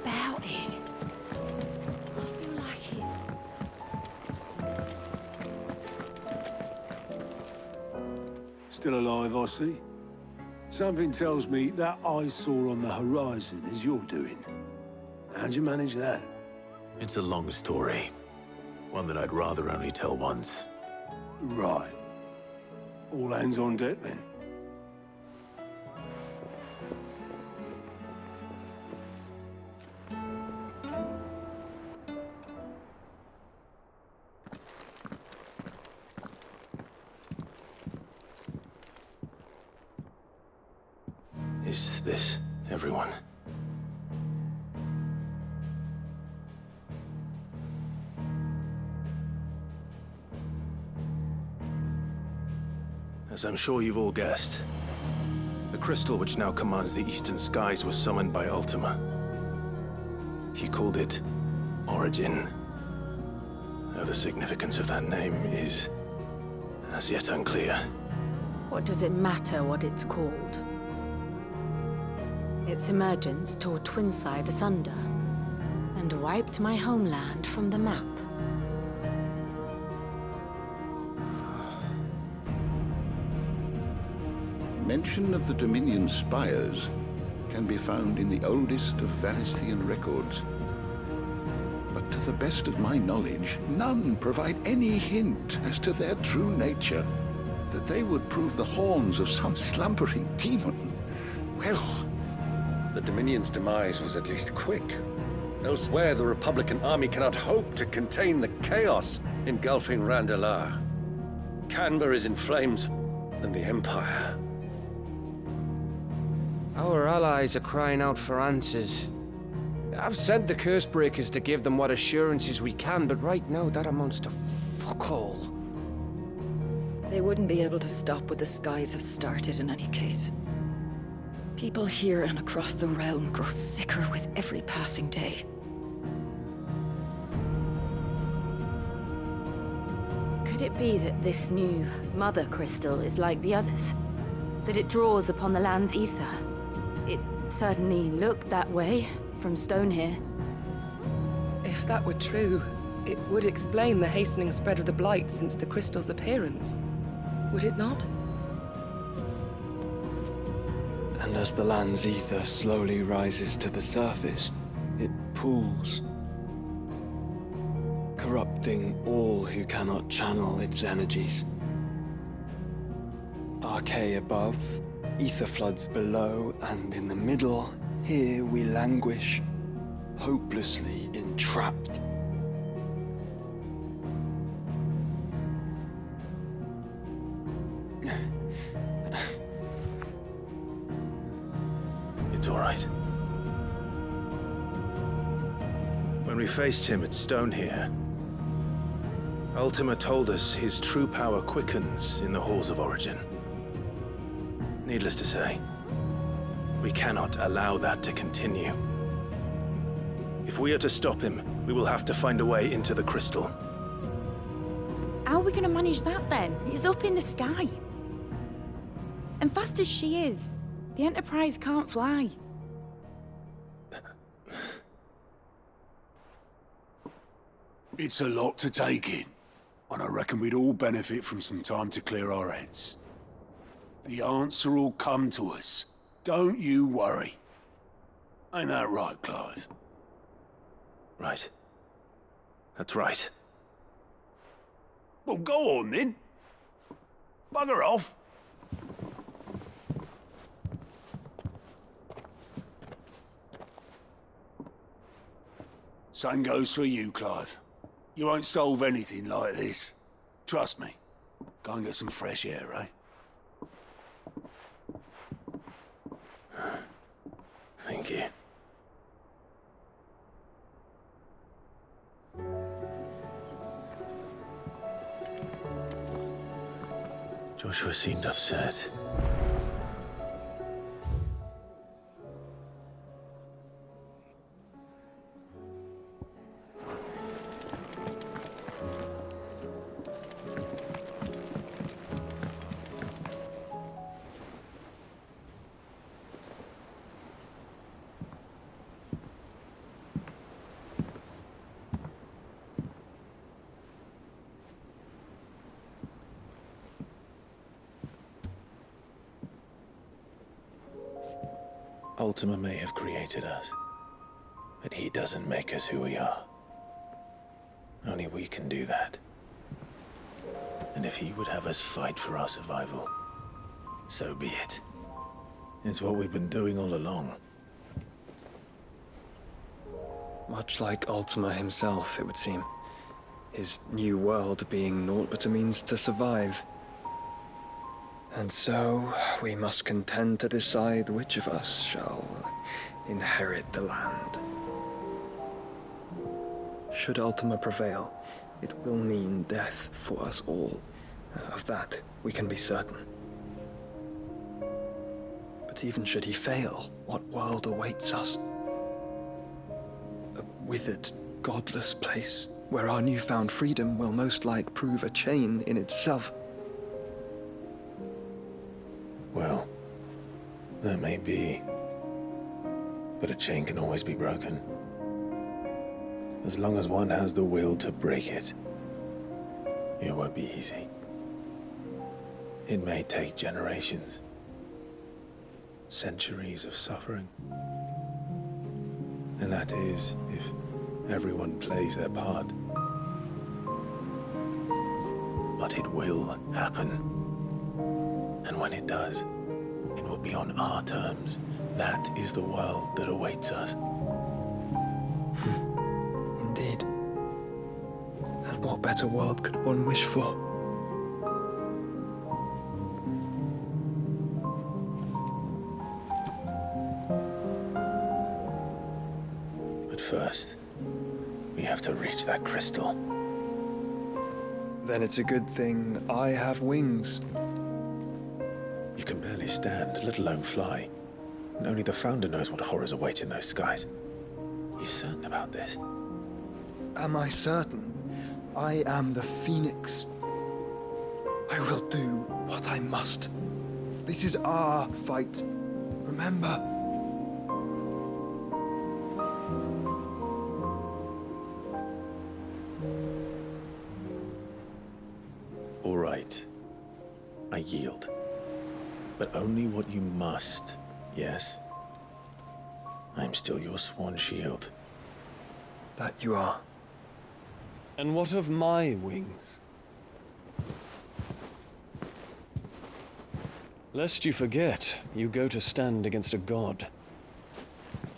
about it. I feel like it's... Still alive, I see. Something tells me that eyesore on the horizon is your doing. How'd you manage that? It's a long story. One that I'd rather only tell once. Right. All hands on deck, then. Is this everyone? As I'm sure you've all guessed, the crystal which now commands the eastern skies was summoned by Ultima. He called it Origin. Though the significance of that name is as yet unclear. What does it matter what it's called? Its emergence tore Twinside asunder and wiped my homeland from the map. Mention of the Dominion spires can be found in the oldest of Valisthian records. But to the best of my knowledge, none provide any hint as to their true nature. That they would prove the horns of some slumbering demon. Well... The Dominion's demise was at least quick. Elsewhere, the Republican army cannot hope to contain the chaos engulfing Randalar. Canva is in flames, and the Empire. Our allies are crying out for answers. I've sent the Cursebreakers to give them what assurances we can, but right now that amounts to fuck all. They wouldn't be able to stop what the skies have started in any case. People here and across the realm grow sicker with every passing day. Could it be that this new Mother Crystal is like the others? That it draws upon the land's ether? It certainly looked that way from stone here. If that were true, it would explain the hastening spread of the Blight since the crystal's appearance. Would it not? And as the land's ether slowly rises to the surface, it pools, corrupting all who cannot channel its energies. Archay above, ether floods below, and in the middle, here we languish, hopelessly entrapped. It's all right. When we faced him at Stone here, Ultima told us his true power quickens in the halls of Origin. Needless to say, we cannot allow that to continue. If we are to stop him, we will have to find a way into the crystal. How are we gonna manage that then? It's up in the sky. And fast as she is, the Enterprise can't fly. It's a lot to take in, and I reckon we'd all benefit from some time to clear our heads. The answer will come to us. Don't you worry. Ain't that right, Clive? Right. That's right. Well, go on then. Bugger off. Same goes for you, Clive. You won't solve anything like this. Trust me. Go and get some fresh air, eh? Thank you. Joshua seemed upset. Ultima may have created us, but he doesn't make us who we are. Only we can do that. And if he would have us fight for our survival, so be it. It's what we've been doing all along. Much like Ultima himself, it would seem. His new world being naught but a means to survive. And so, we must contend to decide which of us shall inherit the land. Should Ultima prevail, it will mean death for us all. Of that, we can be certain. But even should he fail, what world awaits us? A withered, godless place, where our newfound freedom will most like prove a chain in itself. Well, that may be. But a chain can always be broken. As long as one has the will to break it, it won't be easy. It may take generations, centuries of suffering. And that is if everyone plays their part. But it will happen. And when it does, it will be on our terms. That is the world that awaits us. Indeed. And what better world could one wish for? But first, we have to reach that crystal. Then it's a good thing I have wings. You can barely stand, let alone fly. And only the Founder knows what horrors await in those skies. You certain about this? Am I certain? I am the Phoenix. I will do what I must. This is our fight. Remember? All right. I yield. But only what you must, yes? I'm still your sworn shield. That you are. And what of my wings? Lest you forget, you go to stand against a god.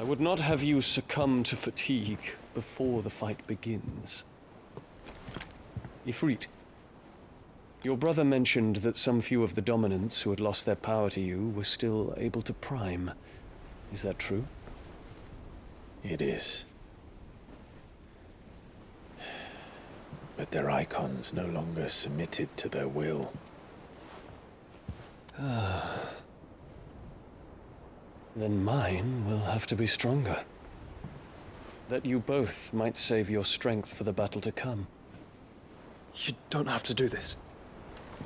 I would not have you succumb to fatigue before the fight begins. Ifrit, your brother mentioned that some few of the dominants who had lost their power to you were still able to prime. Is that true? It is. But their icons no longer submitted to their will. Then mine will have to be stronger. That you both might save your strength for the battle to come. You don't have to do this.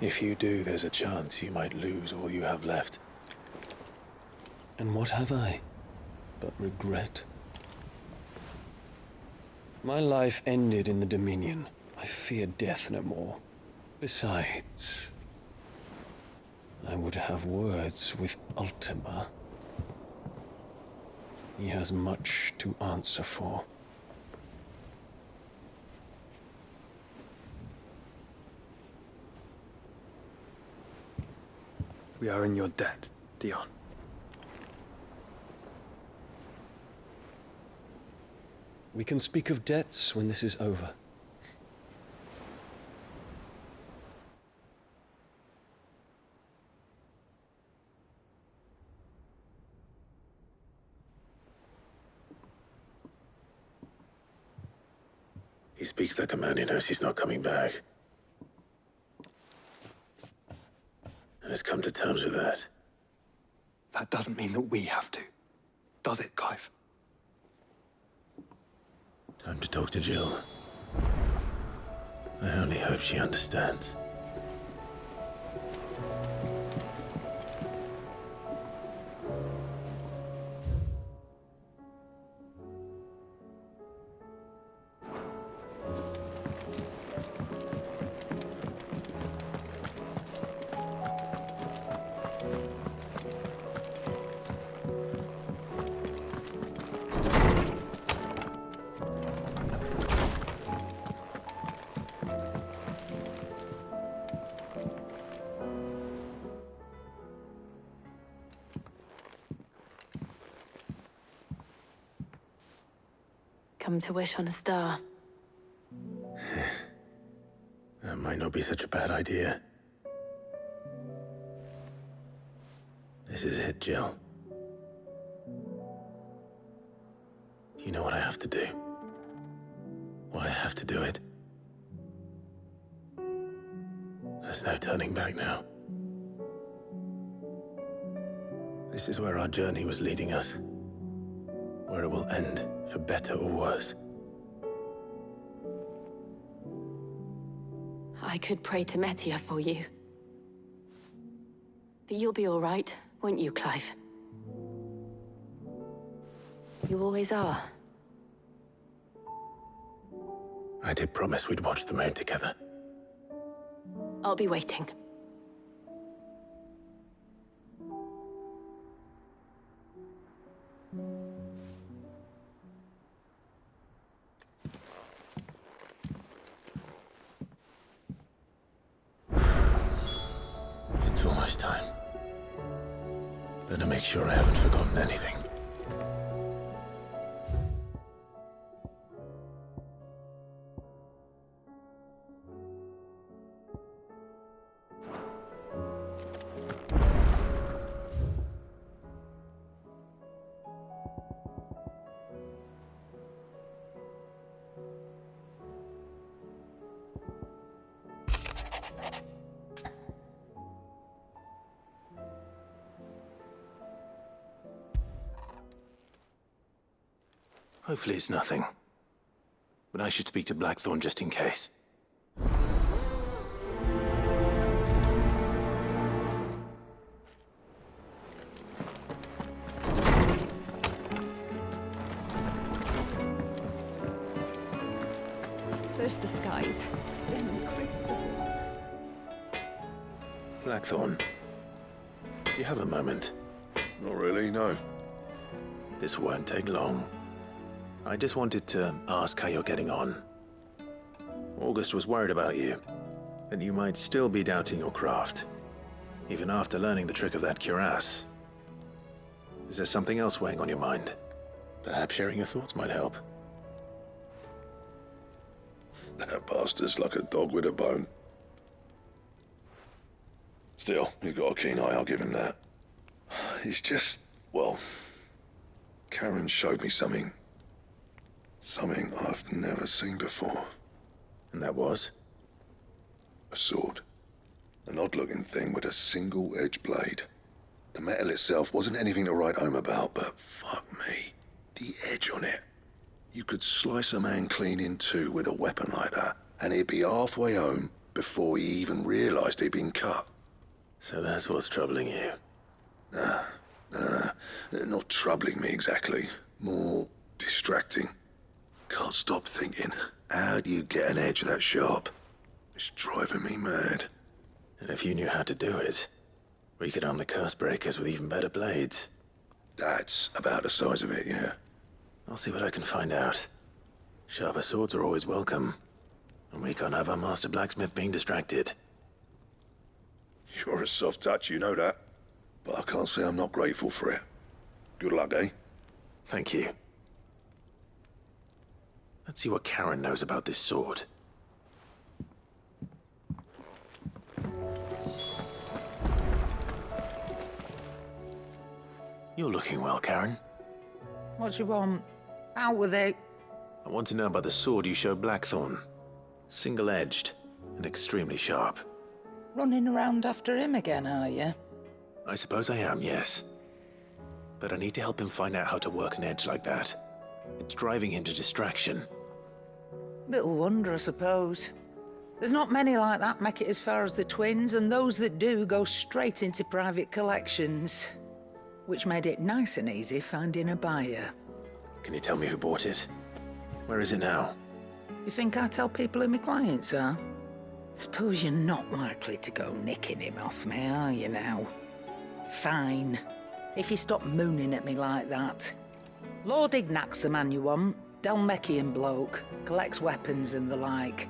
If you do, there's a chance you might lose all you have left. And what have I but regret? My life ended in the Dominion. I fear death no more. Besides, I would have words with Ultima. He has much to answer for. We are in your debt, Dion. We can speak of debts when this is over. He speaks like a man who knows he's not coming back. And has come to terms with that. That doesn't mean that we have to. Does it, Clive? Time to talk to Jill. I only hope she understands. Come to wish on a star. That might not be such a bad idea. This is it, Jill. You know what I have to do. Why I have to do it. There's no turning back now. This is where our journey was leading us. Where it will end, for better or worse. I could pray to Metia for you. But you'll be all right, won't you, Clive? You always are. I did promise we'd watch the moon together. I'll be waiting. It's almost time. Better make sure I haven't forgotten anything. Hopefully it's nothing. But I should speak to Blackthorn just in case. First the skies, then the crystal. Blackthorn, do you have a moment? Not really, no. This won't take long. I just wanted to ask how you're getting on. August was worried about you, that you might still be doubting your craft, even after learning the trick of that cuirass. Is there something else weighing on your mind? Perhaps sharing your thoughts might help. That bastard's like a dog with a bone. Still, you've got a keen eye, I'll give him that. He's just, well, Karen showed me something. Something I've never seen before. And that was? A sword. An odd-looking thing with a single-edged blade. The metal itself wasn't anything to write home about, but fuck me. The edge on it. You could slice a man clean in two with a weapon like that, and he'd be halfway home before he even realized he'd been cut. So that's what's troubling you? No. Not troubling me exactly. More distracting. Can't stop thinking, how do you get an edge that sharp? It's driving me mad. And if you knew how to do it, we could arm the curse breakers with even better blades. That's about the size of it, yeah. I'll see what I can find out. Sharper swords are always welcome. And we can't have our master blacksmith being distracted. You're a soft touch, you know that. But I can't say I'm not grateful for it. Good luck, eh? Thank you. Let's see what Karen knows about this sword. You're looking well, Karen. What you want? Out with it. I want to know about the sword you showed Blackthorn. Single-edged and extremely sharp. Running around after him again, are you? I suppose I am, yes. But I need to help him find out how to work an edge like that. It's driving him to distraction. Little wonder, I suppose. There's not many like that make it as far as the twins, and those that do go straight into private collections. Which made it nice and easy finding a buyer. Can you tell me who bought it? Where is it now? You think I tell people who my clients are? Suppose you're not likely to go nicking him off me, are you now? Fine. If you stop mooning at me like that. Lord Ignac's the man you want. Dalmekian bloke. Collects weapons and the like.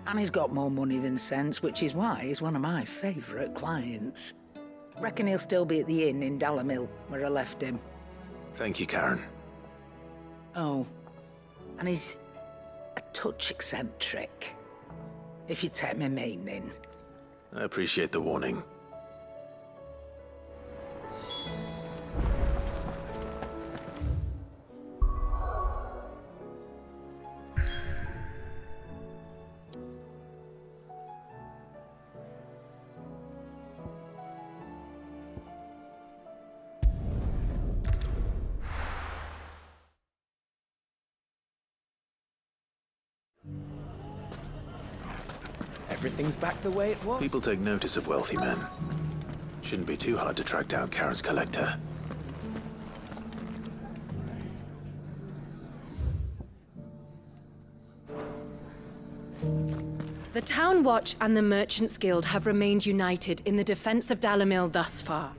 And he's got more money than sense, which is why he's one of my favourite clients. Reckon he'll still be at the inn in Dalamil, where I left him. Thank you, Karen. Oh. And he's a touch eccentric, if you take my meaning. I appreciate the warning. Everything's back the way it was. People take notice of wealthy men. Shouldn't be too hard to track down Karen's collector. The Town Watch and the Merchants Guild have remained united in the defense of Dalimil thus far.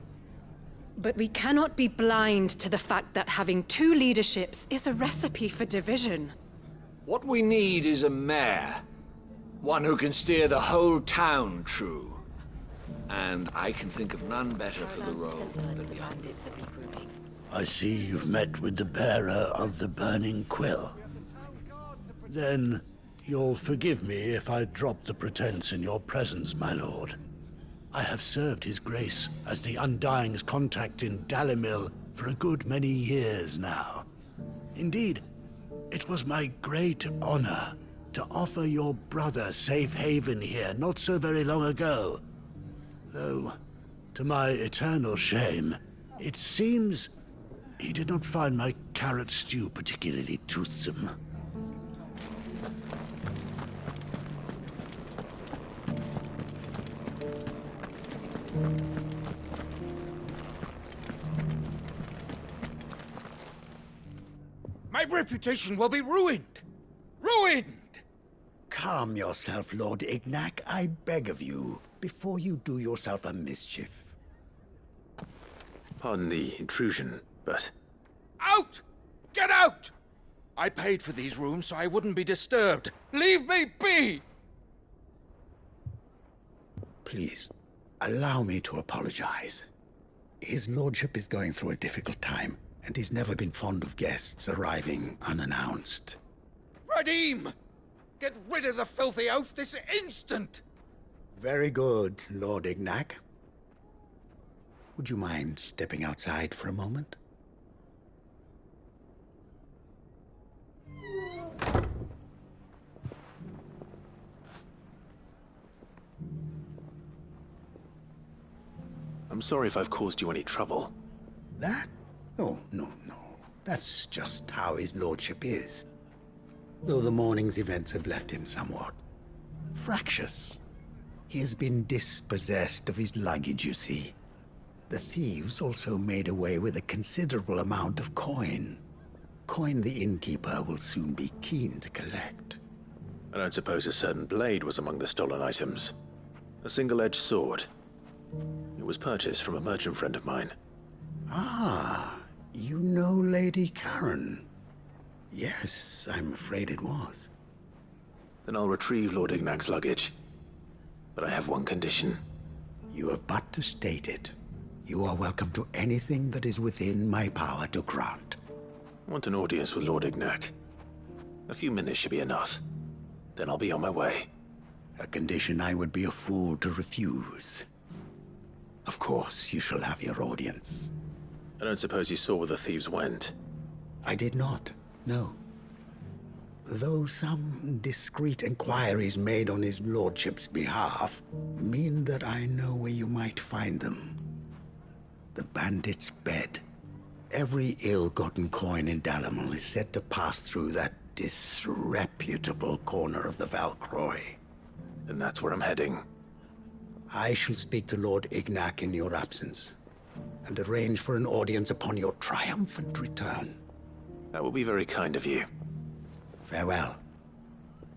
But we cannot be blind to the fact that having two leaderships is a recipe for division. What we need is a mayor. One who can steer the whole town true. And I can think of none better for the role than the bandits. I see you've met with the bearer of the burning quill. Then you'll forgive me if I drop the pretense in your presence, my lord. I have served his grace as the Undying's contact in Dalimil for a good many years now. Indeed, it was my great honor to offer your brother safe haven here not so very long ago. Though, to my eternal shame, it seems he did not find my carrot stew particularly toothsome. My reputation will be ruined! Ruined! Calm yourself, Lord Ignac, I beg of you, before you do yourself a mischief. Pardon the intrusion, but... Out! Get out! I paid for these rooms so I wouldn't be disturbed. Leave me be! Please, allow me to apologize. His lordship is going through a difficult time, and he's never been fond of guests arriving unannounced. Radim! Get rid of the filthy oaf this instant! Very good, Lord Ignac. Would you mind stepping outside for a moment? I'm sorry if I've caused you any trouble. That? Oh, no. That's just how his lordship is. Though the morning's events have left him somewhat fractious. He has been dispossessed of his luggage, you see. The thieves also made away with a considerable amount of coin. Coin the innkeeper will soon be keen to collect. I don't suppose a certain blade was among the stolen items. A single-edged sword. It was purchased from a merchant friend of mine. Ah, you know Lady Karen. Yes, I'm afraid it was. Then I'll retrieve Lord Ignac's luggage. But I have one condition. You have but to state it. You are welcome to anything that is within my power to grant. I want an audience with Lord Ignac. A few minutes should be enough. Then I'll be on my way. A condition I would be a fool to refuse. Of course, you shall have your audience. I don't suppose you saw where the thieves went? I did not, no. Though some discreet inquiries made on his lordship's behalf mean that I know where you might find them. The bandit's bed. Every ill-gotten coin in Dalimil is said to pass through that disreputable corner of the Valcroy. And that's where I'm heading. I shall speak to Lord Ignac in your absence, and arrange for an audience upon your triumphant return. That will be very kind of you. Farewell,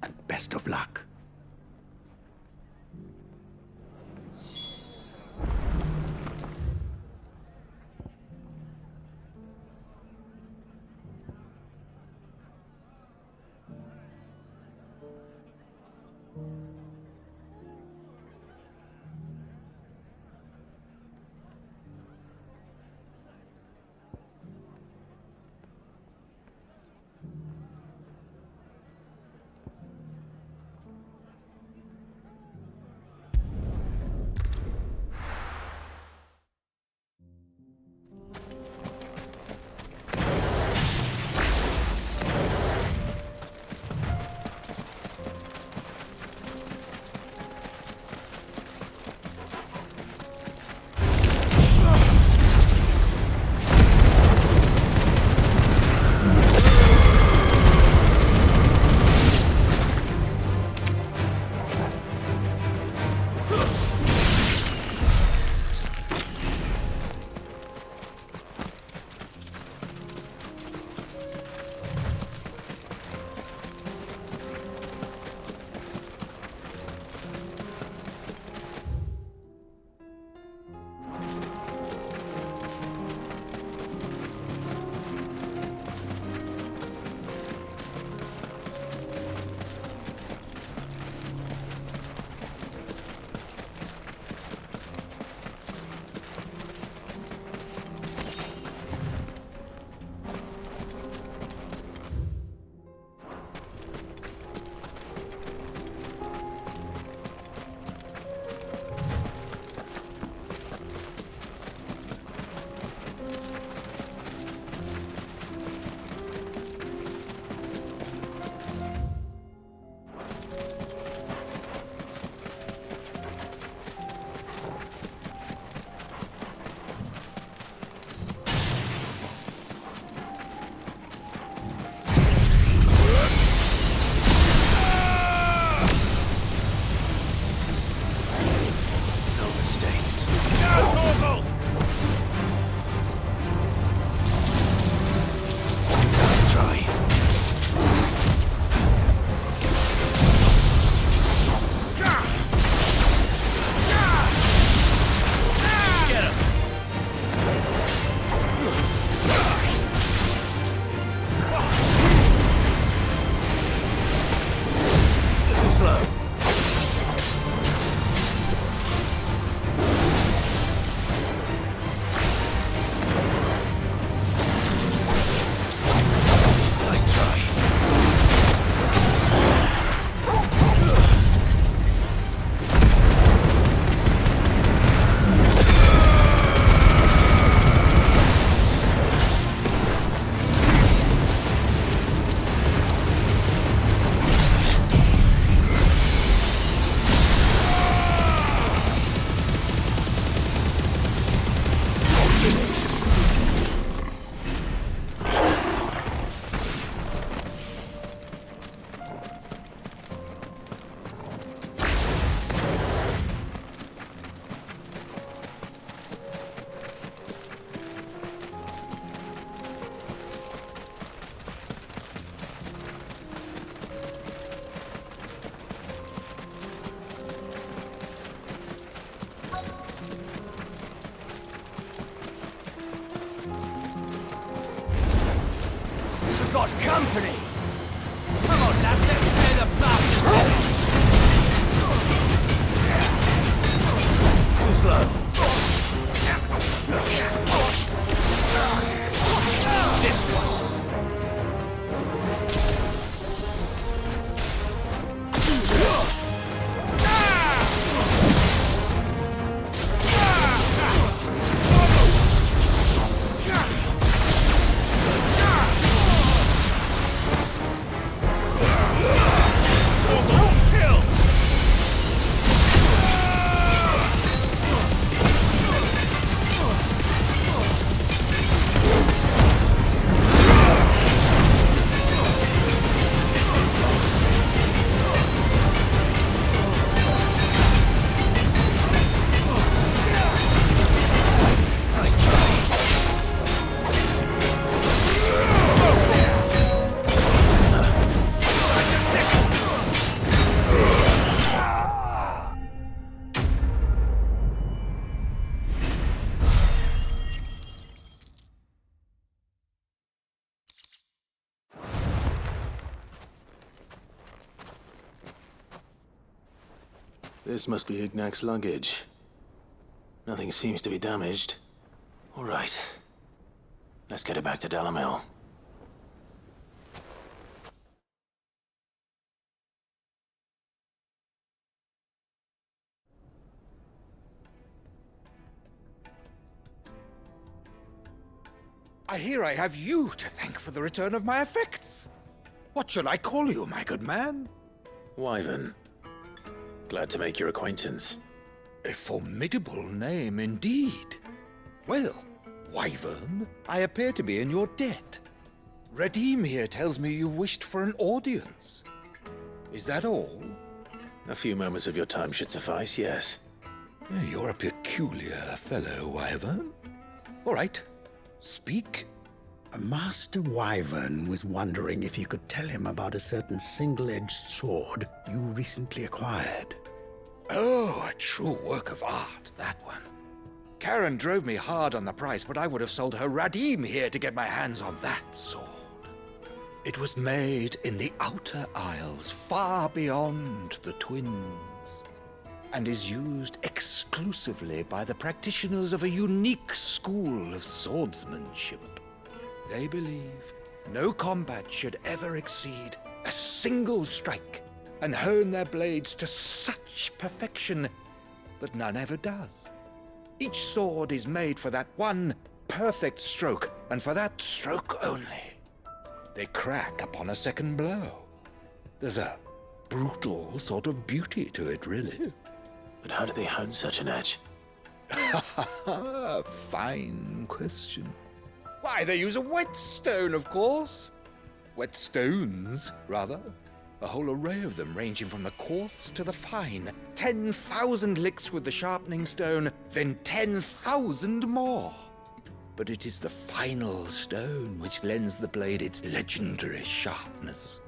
and best of luck. company! Come on, lads, let's tear the bastards head off! Too slow. This one. This must be Ignac's luggage. Nothing seems to be damaged. All right. Let's get it back to Dalamil. I hear I have you to thank for the return of my effects. What should I call you, my good man? Wyvern. Glad to make your acquaintance. A formidable name indeed. Well, Wyvern, I appear to be in your debt. Redeem here tells me you wished for an audience. Is that all? A few moments of your time should suffice, yes. You're a peculiar fellow, Wyvern. All right, speak. Master Wyvern was wondering if you could tell him about a certain single-edged sword you recently acquired. Oh, a true work of art, that one. Karen drove me hard on the price, but I would have sold her Radim here to get my hands on that sword. It was made in the Outer Isles, far beyond the Twins, and is used exclusively by the practitioners of a unique school of swordsmanship. They believe no combat should ever exceed a single strike, and hone their blades to such perfection that none ever does. Each sword is made for that one perfect stroke, and for that stroke only. They crack upon a second blow. There's a brutal sort of beauty to it, really. But how do they hone such an edge? Fine question. Why, they use a whetstone, of course. Whetstones, rather. A whole array of them, ranging from the coarse to the fine. 10,000 licks with the sharpening stone, then 10,000 more. But it is the final stone which lends the blade its legendary sharpness.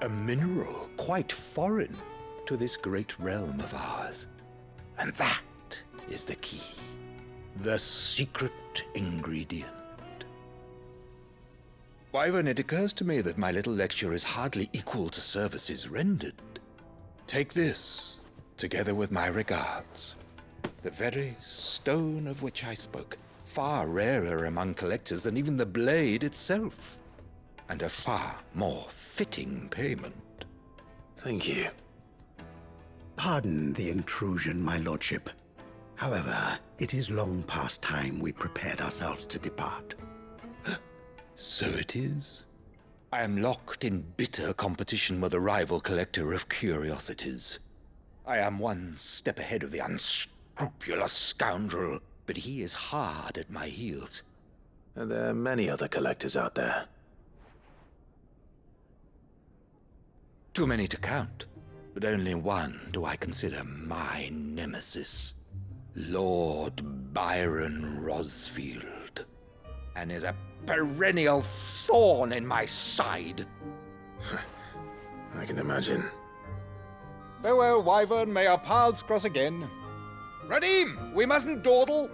A mineral quite foreign to this great realm of ours. And that is the key. The secret ingredient. Wyvern, it occurs to me that my little lecture is hardly equal to services rendered. Take this, together with my regards. The very stone of which I spoke, far rarer among collectors than even the blade itself, and a far more fitting payment. Thank you. Pardon the intrusion, my lordship. However, it is long past time we prepared ourselves to depart. So it is. I am locked in bitter competition with a rival collector of curiosities. I am one step ahead of the unscrupulous scoundrel, but he is hard at my heels. Are there many other collectors out there? Too many to count, but only one do I consider my nemesis. Lord Byron Rosfield, and is a perennial thorn in my side. I can imagine. Farewell, Wyvern. May our paths cross again. Radim, we mustn't dawdle.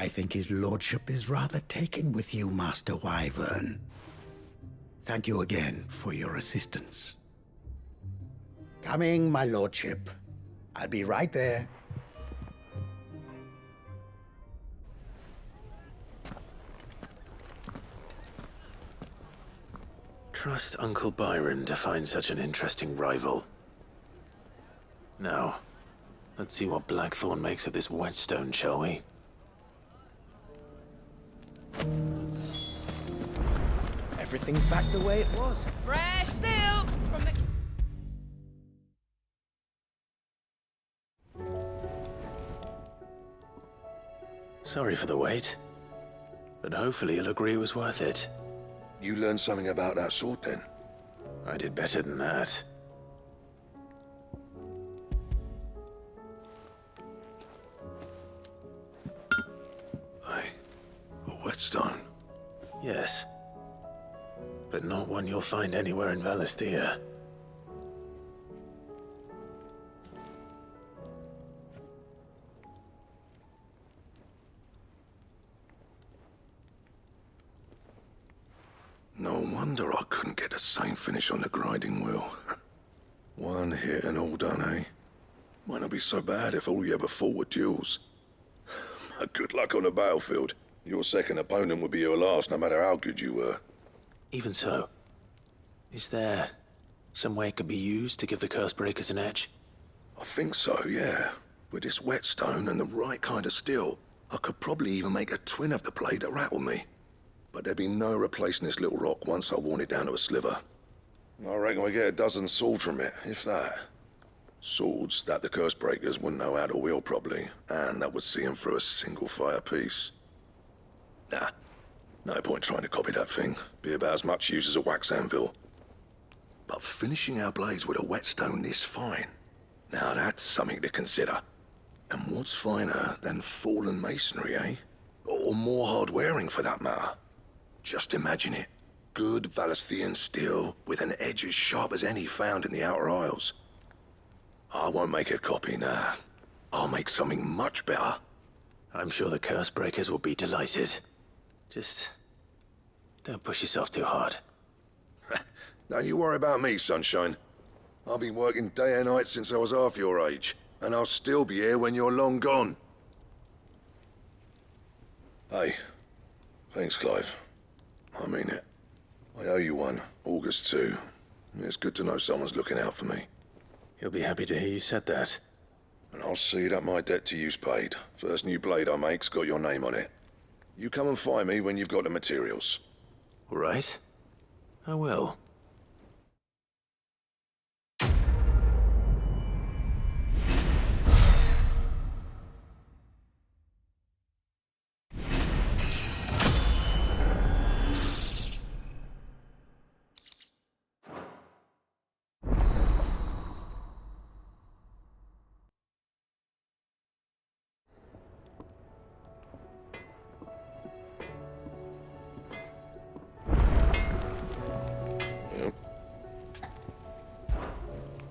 I think his lordship is rather taken with you, Master Wyvern. Thank you again for your assistance. Coming, my lordship. I'll be right there. Trust Uncle Byron to find such an interesting rival. Now, let's see what Blackthorn makes of this whetstone, shall we? Everything's back the way it was. Fresh silks from the... Sorry for the wait, but hopefully you'll agree it was worth it. You learned something about that sword then? I did better than that. A whetstone? Yes. But not one you'll find anywhere in Valisthea. No wonder I couldn't get the same finish on the grinding wheel. One hit and all done, eh? Might not be so bad if all you ever fought were duels. Good luck on the battlefield. Your second opponent would be your last, no matter how good you were. Even so, is there some way it could be used to give the Cursebreakers an edge? I think so, yeah. With this whetstone and the right kind of steel, I could probably even make a twin of the blade that rattled me. But there'd be no replacing this little rock once I worn it down to a sliver. I reckon we get a dozen swords from it, if that. Swords that the Cursebreakers wouldn't know how to wield properly, and that would see them through a single fire piece. Nah, no point trying to copy that thing. Be about as much use as a wax anvil. But finishing our blades with a whetstone this fine, now that's something to consider. And what's finer than fallen masonry, eh? Or more hard-wearing, for that matter. Just imagine it. Good Valisthean steel with an edge as sharp as any found in the Outer Isles. I won't make a copy, nah. I'll make something much better. I'm sure the Cursebreakers will be delighted. Just don't push yourself too hard. Don't you worry about me, sunshine. I've been working day and night since I was half your age, and I'll still be here when you're long gone. Hey, thanks, Clive. I mean it. I owe you one, August 2. It's good to know someone's looking out for me. He'll be happy to hear you said that. And I'll see that my debt to you's paid. First new blade I make's got your name on it. You come and find me when you've got the materials. All right. I will.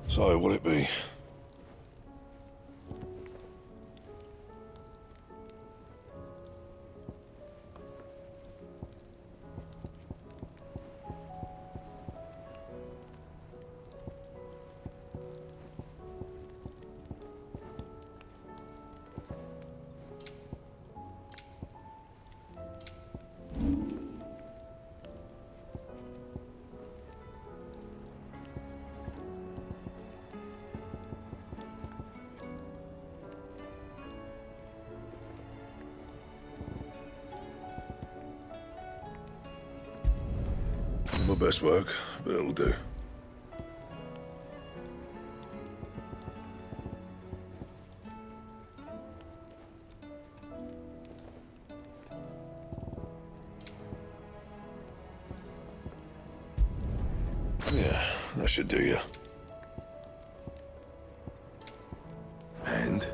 So, what'll it be? My best work, but it'll do. Yeah, that should do you. And?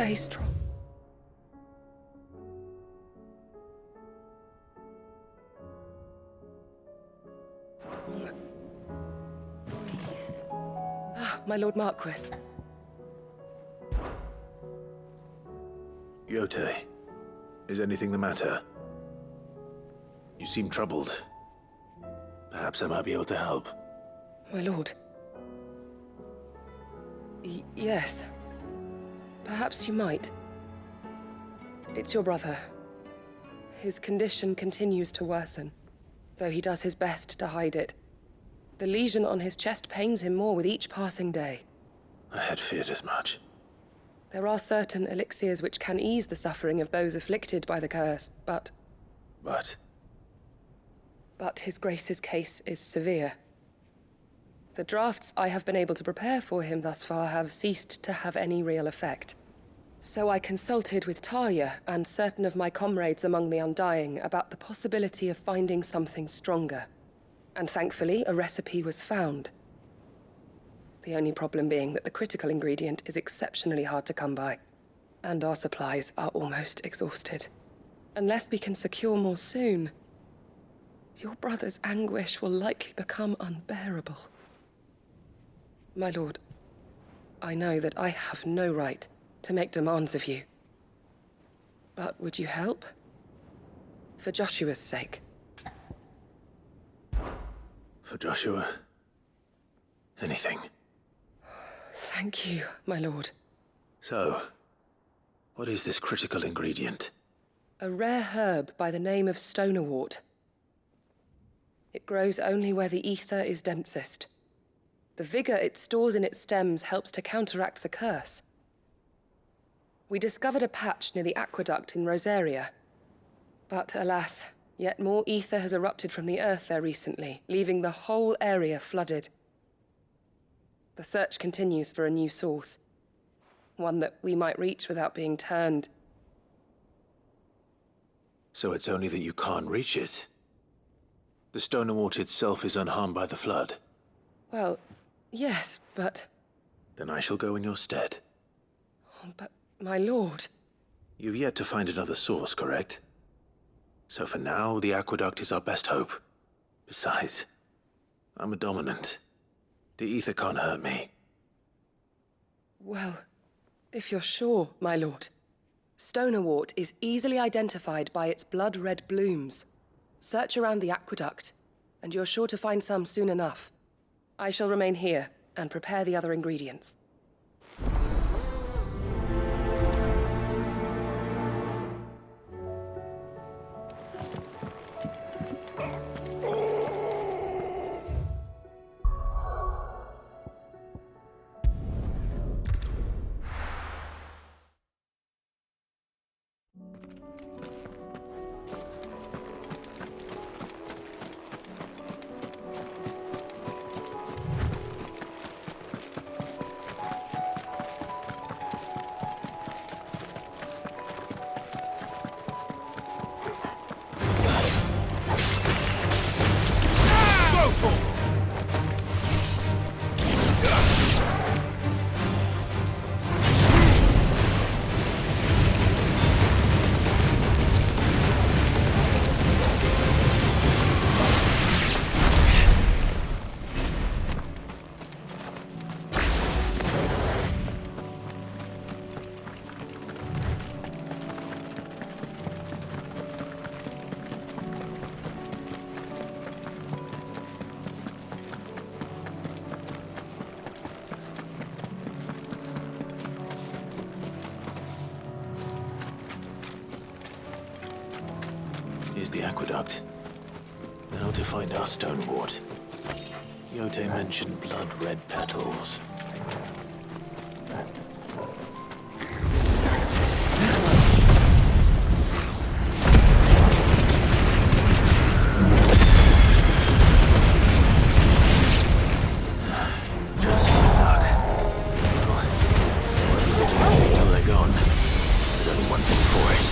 Stay strong. My Lord Marquis. Yote, is anything the matter? You seem troubled. Perhaps I might be able to help. My lord. Yes. Perhaps you might. It's your brother. His condition continues to worsen, though he does his best to hide it. The lesion on his chest pains him more with each passing day. I had feared as much. There are certain elixirs which can ease the suffering of those afflicted by the curse, but his Grace's case is severe. The drafts I have been able to prepare for him thus far have ceased to have any real effect. So I consulted with Talia and certain of my comrades among the Undying about the possibility of finding something stronger. And thankfully, a recipe was found. The only problem being that the critical ingredient is exceptionally hard to come by, and our supplies are almost exhausted. Unless we can secure more soon, your brother's anguish will likely become unbearable. My lord, I know that I have no right to make demands of you. But would you help? For Joshua's sake. For Joshua? Anything. Thank you, my lord. So, what is this critical ingredient? A rare herb by the name of stonerwort. It grows only where the ether is densest. The vigor it stores in its stems helps to counteract the curse. We discovered a patch near the aqueduct in Rosaria. But alas, yet more ether has erupted from the earth there recently, leaving the whole area flooded. The search continues for a new source. One that we might reach without being turned. So it's only that you can't reach it? The stonerwort itself is unharmed by the flood? Well, yes, but... Then I shall go in your stead. But, my lord... You've yet to find another source, correct? So for now, the aqueduct is our best hope. Besides, I'm a dominant. The ether can't hurt me. Well, if you're sure, my lord. Stonerwort is easily identified by its blood-red blooms. Search around the aqueduct, and you're sure to find some soon enough. I shall remain here and prepare the other ingredients. Here's the aqueduct. Now to find our stonerwort. Yote mentioned blood-red petals. Just my luck. Well, won't be looking anything till they're gone. There's only one thing for it.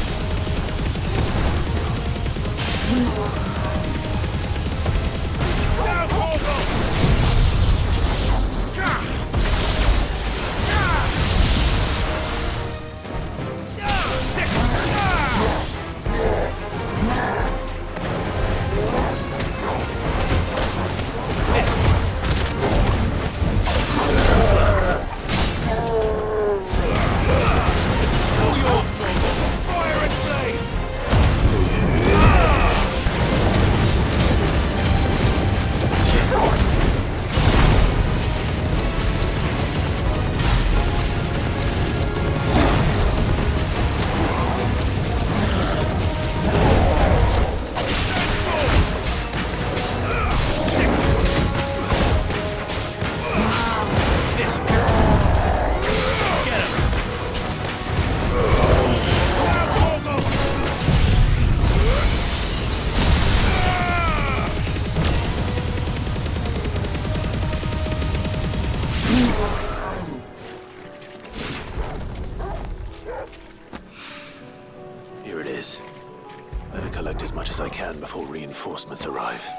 can before reinforcements arrive.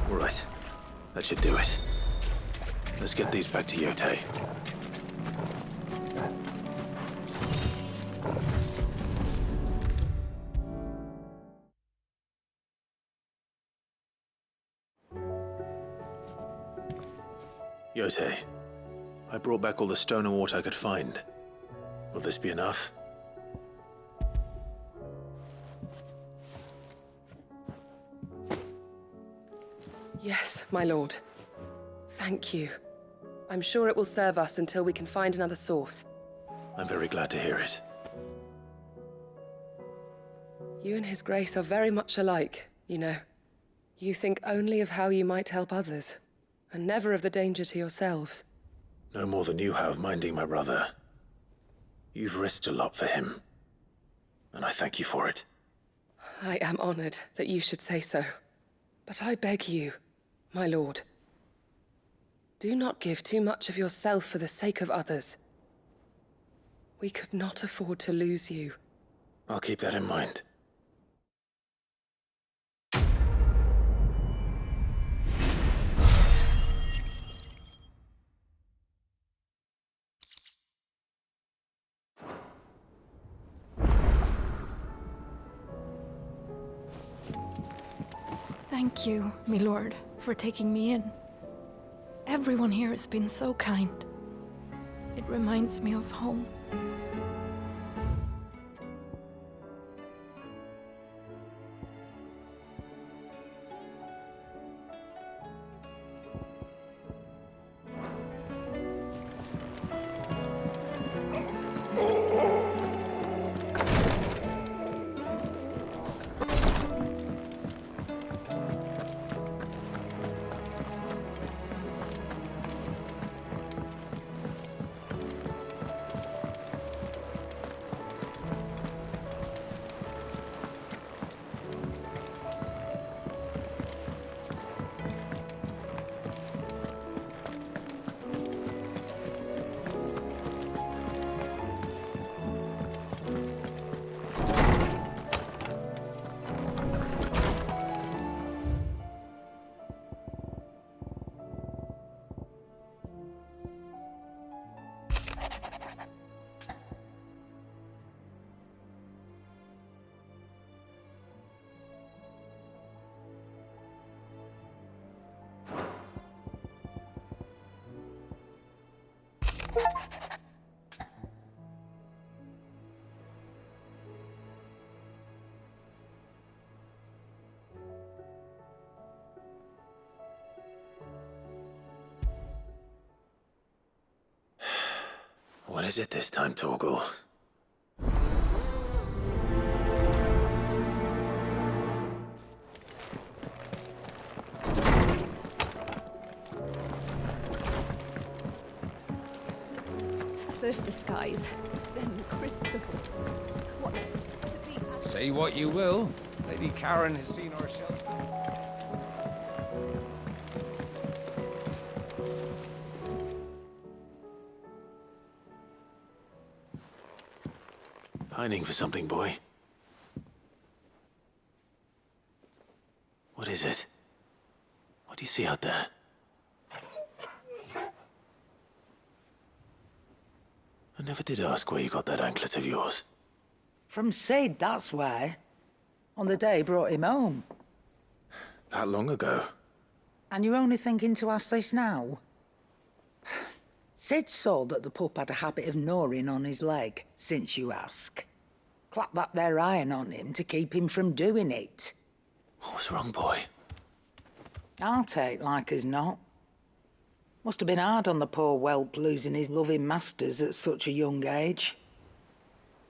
Right. That should do it. Let's get these back to Yote. Yote, I brought back all the stone and water I could find. Will this be enough? Yes, my lord. Thank you. I'm sure it will serve us until we can find another source. I'm very glad to hear it. You and His Grace are very much alike, you know. You think only of how you might help others, and never of the danger to yourselves. No more than you have minding my brother. You've risked a lot for him, and I thank you for it. I am honored that you should say so. But I beg you, my lord, do not give too much of yourself for the sake of others. We could not afford to lose you. I'll keep that in mind. Thank you, my lord, for taking me in. Everyone here has been so kind. It reminds me of home. What is it this time, Torgal? First the skies, then the crystal. What next? Say what you will. Lady Karen has seen our shelter. Pining for something, boy. What is it? What do you see out there? I never did ask where you got that anklet of yours. From Sid, that's why. On the day he brought him home. That long ago? And you're only thinking to ask this now? Sid saw that the pup had a habit of gnawing on his leg, since you ask. Clap that there iron on him to keep him from doing it. What was wrong, boy? I'll take like as not. Must have been hard on the poor whelp losing his loving masters at such a young age.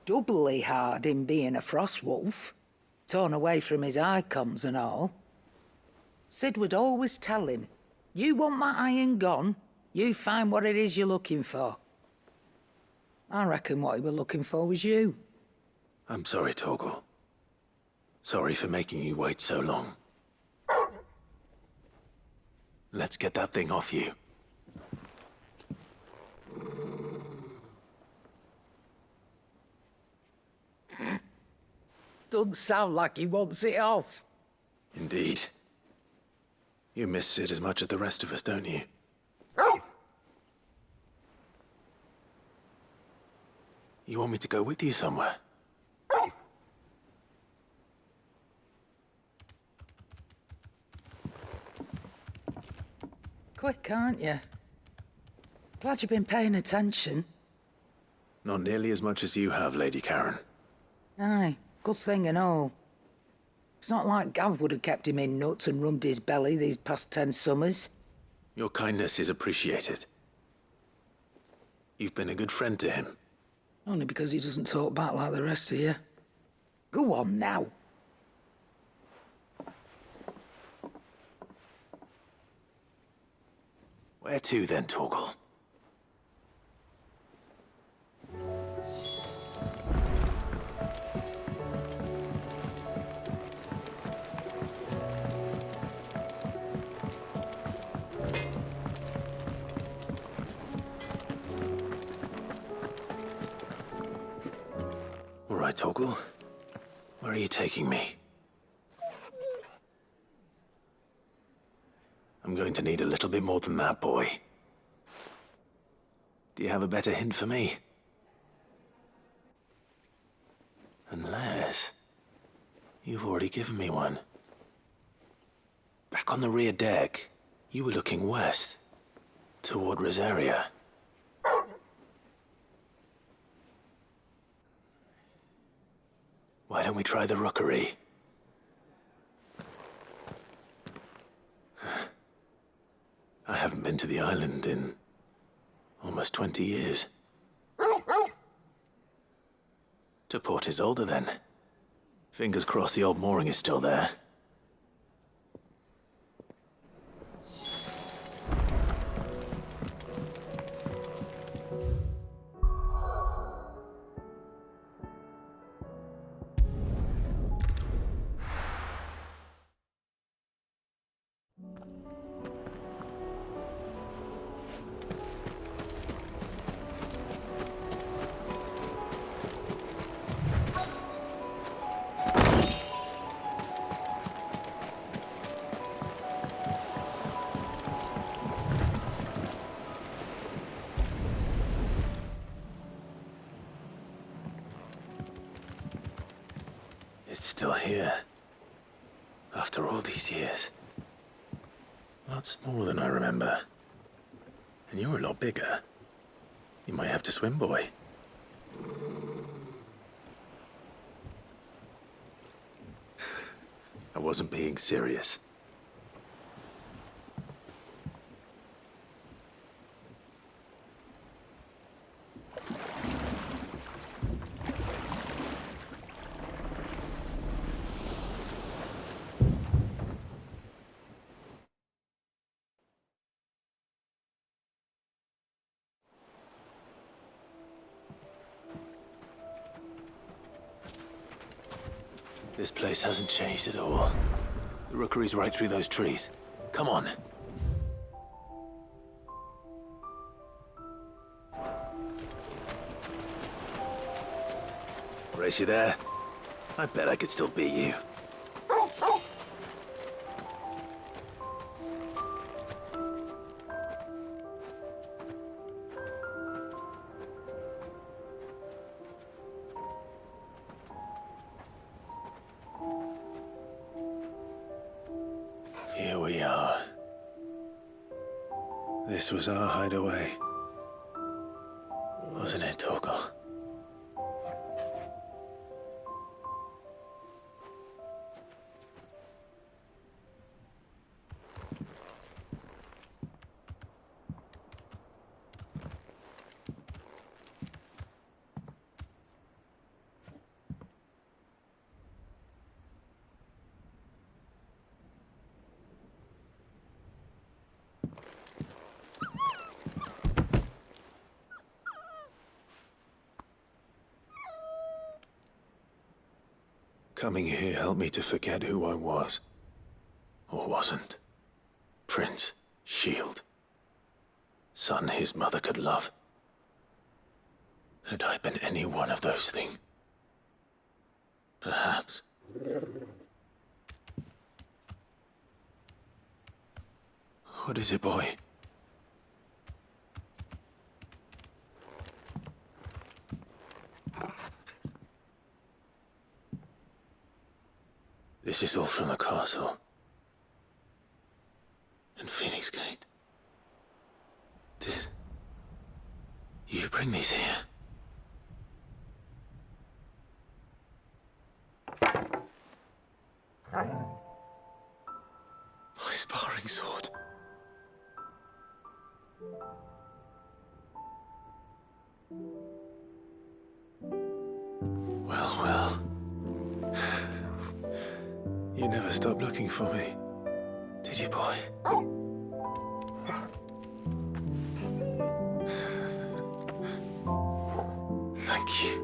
Doubly hard in being a frost wolf, torn away from his icons and all. Sid would always tell him, you want that iron gone, you find what it is you're looking for. I reckon what he were looking for was you. I'm sorry, Torgal. Sorry for making you wait so long. Let's get that thing off you. Doesn't sound like he wants it off. Indeed. You miss Sid as much as the rest of us, don't you? You want me to go with you somewhere? Quick, aren't you? Glad you've been paying attention. Not nearly as much as you have, Lady Karen. Aye, good thing and all. It's not like Gav would have kept him in nuts and rubbed his belly these past 10 summers. Your kindness is appreciated. You've been a good friend to him. Only because he doesn't talk back like the rest of you. Go on now. Where to then, Torgal? All right, Torgal. Where are you taking me? I'm going to need a little bit more than that, boy. Do you have a better hint for me? Unless... you've already given me one. Back on the rear deck, you were looking west, toward Rosaria. Why don't we try the rookery? I haven't been to the island in almost 20 years. To Port Isolde, then. Fingers crossed the old mooring is still there. It's still here. After all these years. A lot smaller than I remember. And you're a lot bigger. You might have to swim, boy. I wasn't being serious. This place hasn't changed at all. The rookery's right through those trees. Come on. Race you there? I bet I could still beat you. Here we are. This was our hideaway. Wasn't it, Torgal? Coming here helped me to forget who I was. Or wasn't. Prince, shield. Son his mother could love. Had I been any one of those things? Perhaps. What is it, boy? This is all from the castle. And Phoenix Gate. Did you bring these here? My sparring sword. Well, well. You never stopped looking for me, did you, boy? Thank you,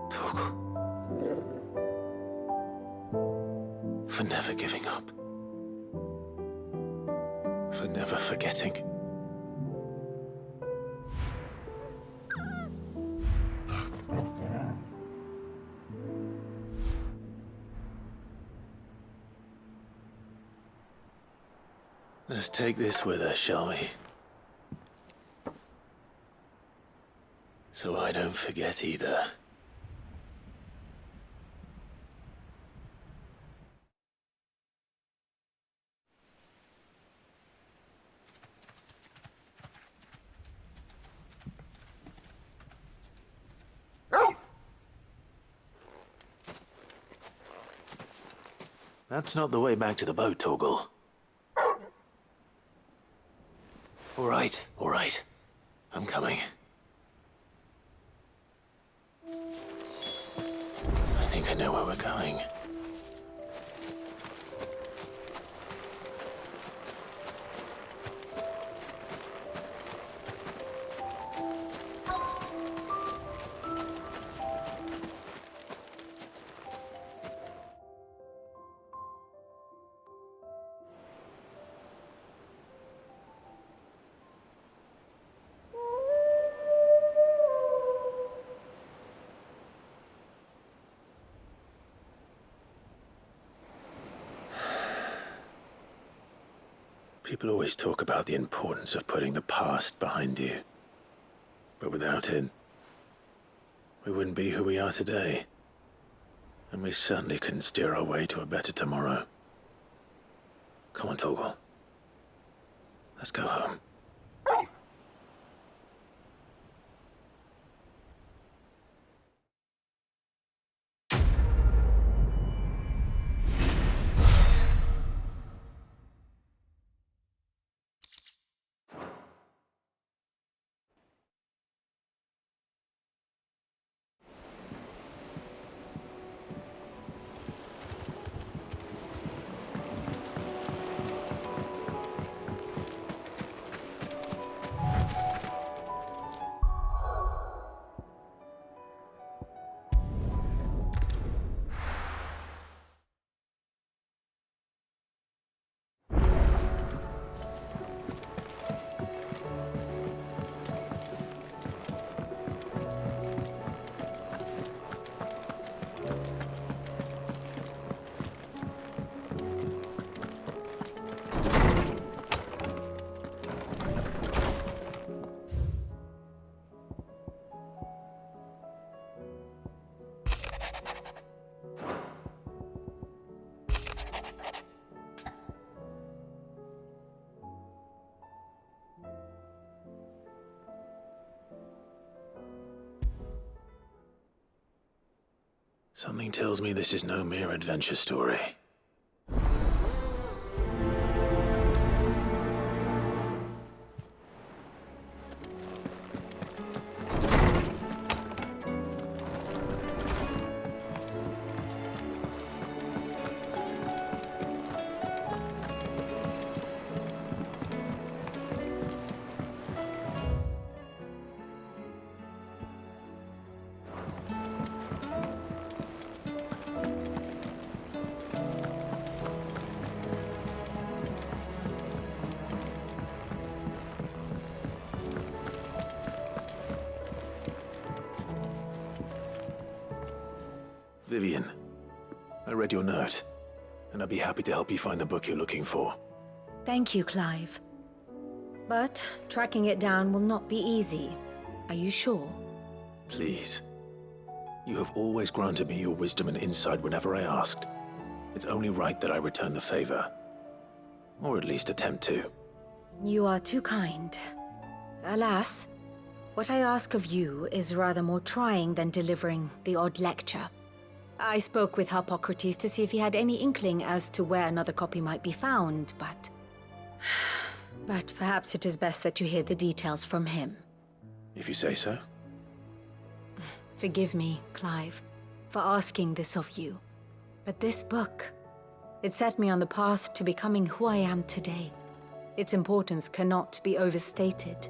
Torgal, for never giving up, for never forgetting. Let's take this with us, shall we? So I don't forget either. That's not the way back to the boat, Torgal. All right. I'm coming. I think I know where we're going. People always talk about the importance of putting the past behind you. But without it, we wouldn't be who we are today. And we certainly couldn't steer our way to a better tomorrow. Come on, Torgal. Let's go home. Something tells me this is no mere adventure story. Vivian, I read your note, and I'd be happy to help you find the book you're looking for. Thank you, Clive. But tracking it down will not be easy. Are you sure? Please. You have always granted me your wisdom and insight whenever I asked. It's only right that I return the favor. Or at least attempt to. You are too kind. Alas, what I ask of you is rather more trying than delivering the odd lecture. I spoke with Harpocrates to see if he had any inkling as to where another copy might be found, but... But perhaps it is best that you hear the details from him. If you say so. Forgive me, Clive, for asking this of you. But this book, it set me on the path to becoming who I am today. Its importance cannot be overstated.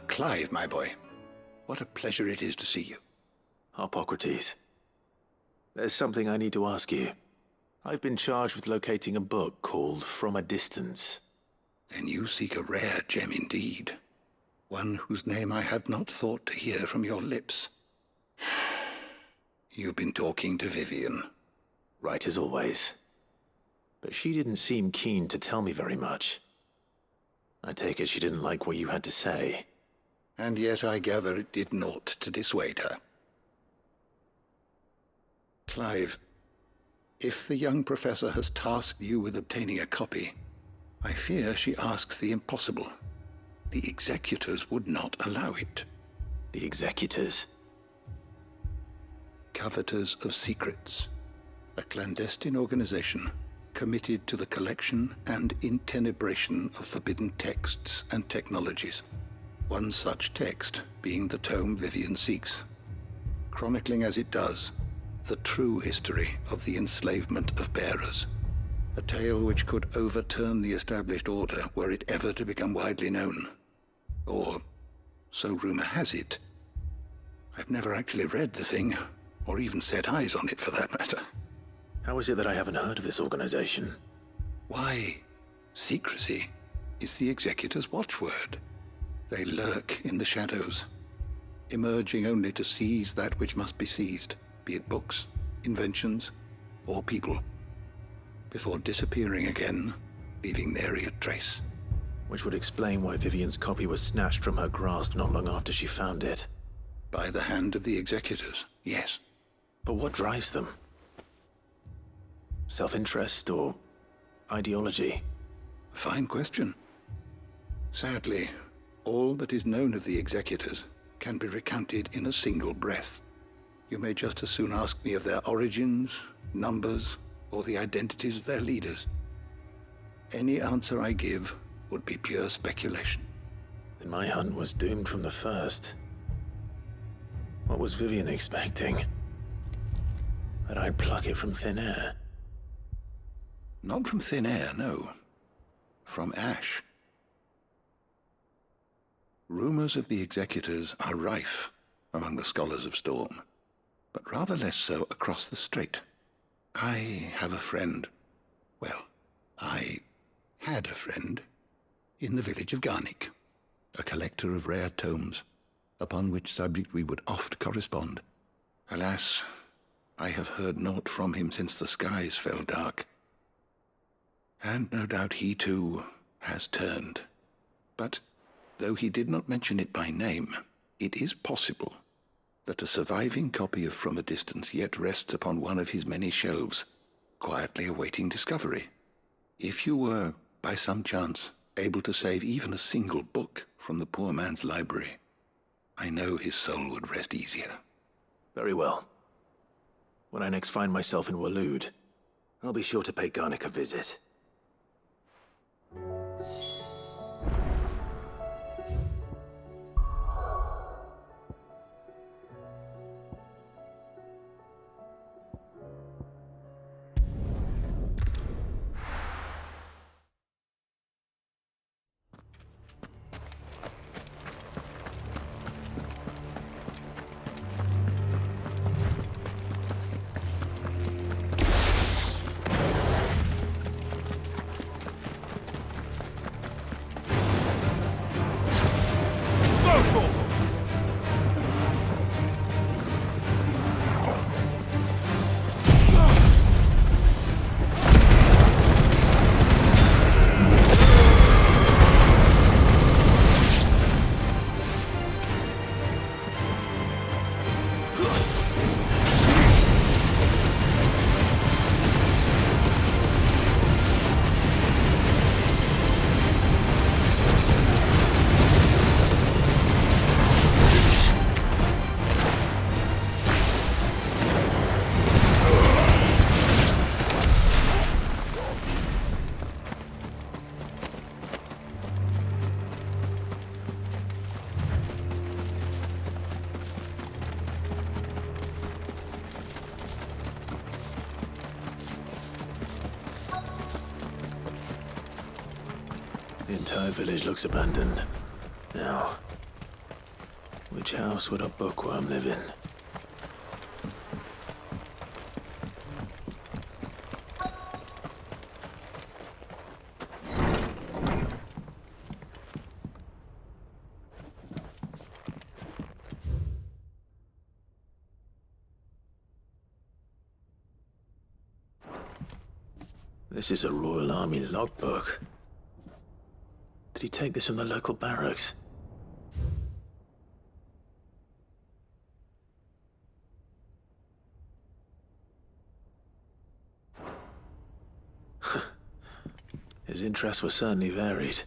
Clive, my boy. What a pleasure it is to see you. Harpocrates. There's something I need to ask you. I've been charged with locating a book called From a Distance. Then you seek a rare gem indeed. One whose name I had not thought to hear from your lips. You've been talking to Vivian. Right as always. But she didn't seem keen to tell me very much. I take it she didn't like what you had to say. And yet I gather it did naught to dissuade her. Clive, if the young professor has tasked you with obtaining a copy, I fear she asks the impossible. The executors would not allow it. The executors? Coveters of Secrets. A clandestine organization committed to the collection and intenebration of forbidden texts and technologies. One such text being the tome Vivian seeks, chronicling as it does the true history of the enslavement of bearers, a tale which could overturn the established order were it ever to become widely known. Or, so rumor has it. I've never actually read the thing, or even set eyes on it for that matter. How is it that I haven't heard of this organization? Why, secrecy is the executor's watchword. They lurk in the shadows, emerging only to seize that which must be seized, be it books, inventions, or people, before disappearing again, leaving nary a trace. Which would explain why Vivian's copy was snatched from her grasp not long after she found it. By the hand of the executors, yes. But what drives them? Self-interest or ideology? Fine question. Sadly, all that is known of the executors can be recounted in a single breath. You may just as soon ask me of their origins, numbers, or the identities of their leaders. Any answer I give would be pure speculation. Then my hunt was doomed from the first. What was Vivian expecting? That I'd pluck it from thin air? Not from thin air, no. From ash. Rumors of the executors are rife among the scholars of Storm, but rather less so across the strait. I have a friend. Well, I had a friend in the village of Garnick, a collector of rare tomes, upon which subject we would oft correspond. Alas, I have heard naught from him since the skies fell dark. And no doubt he too has turned. But though he did not mention it by name, it is possible that a surviving copy of From a Distance yet rests upon one of his many shelves, quietly awaiting discovery. If you were, by some chance, able to save even a single book from the poor man's library, I know his soul would rest easier. Very well. When I next find myself in Waloed, I'll be sure to pay Garnick a visit. The entire village looks abandoned. Now, which house would a bookworm live in? This is a Royal Army logbook. Did he take this from the local barracks? His interests were certainly varied.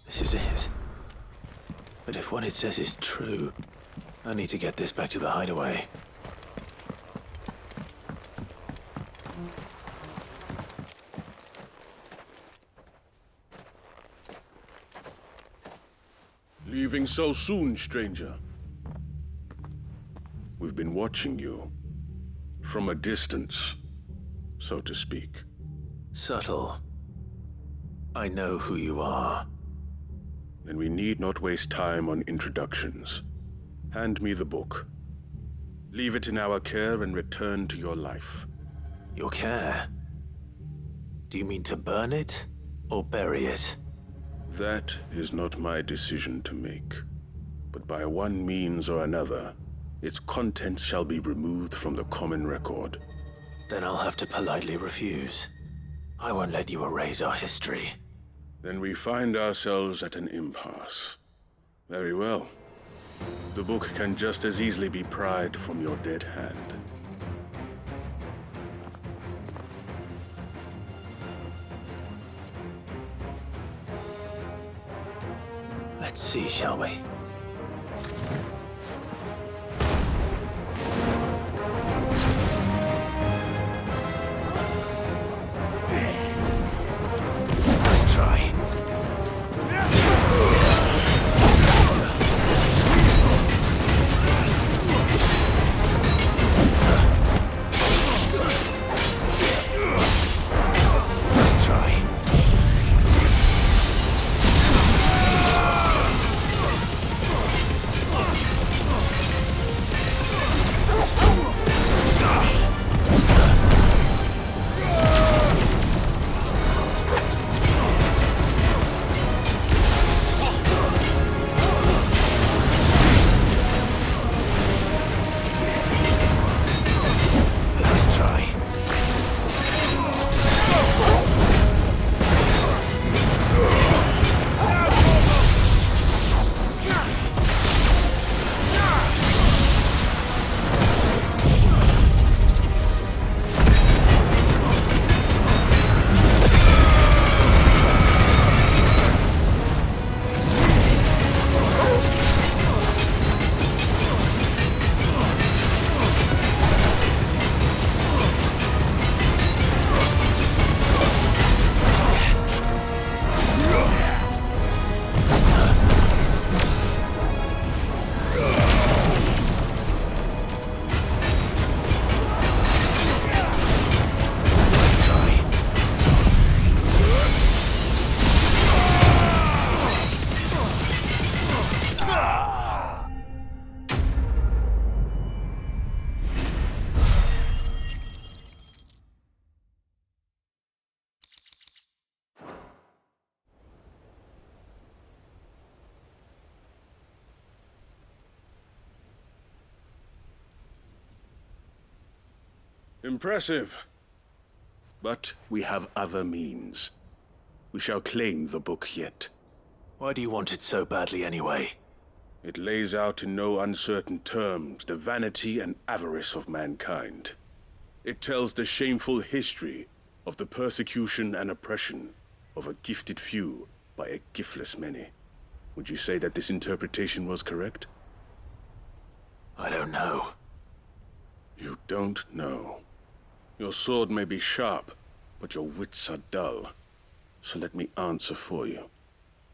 This is it. But if what it says is true, I need to get this back to the hideaway. Leaving so soon, stranger? We've been watching you. From a distance, so to speak. Subtle. I know who you are. Then we need not waste time on introductions. Hand me the book. Leave it in our care and return to your life. Your care? Do you mean to burn it or bury it? That is not my decision to make. But by one means or another, its contents shall be removed from the common record. Then I'll have to politely refuse. I won't let you erase our history. Then we find ourselves at an impasse. Very well. The book can just as easily be pried from your dead hand. Let's see, shall we? Nice try. Nice try. Impressive. But we have other means. We shall claim the book yet. Why do you want it so badly anyway? It lays out in no uncertain terms the vanity and avarice of mankind. It tells the shameful history of the persecution and oppression of a gifted few by a giftless many. Would you say that this interpretation was correct? I don't know. You don't know. Your sword may be sharp, but your wits are dull. So let me answer for you.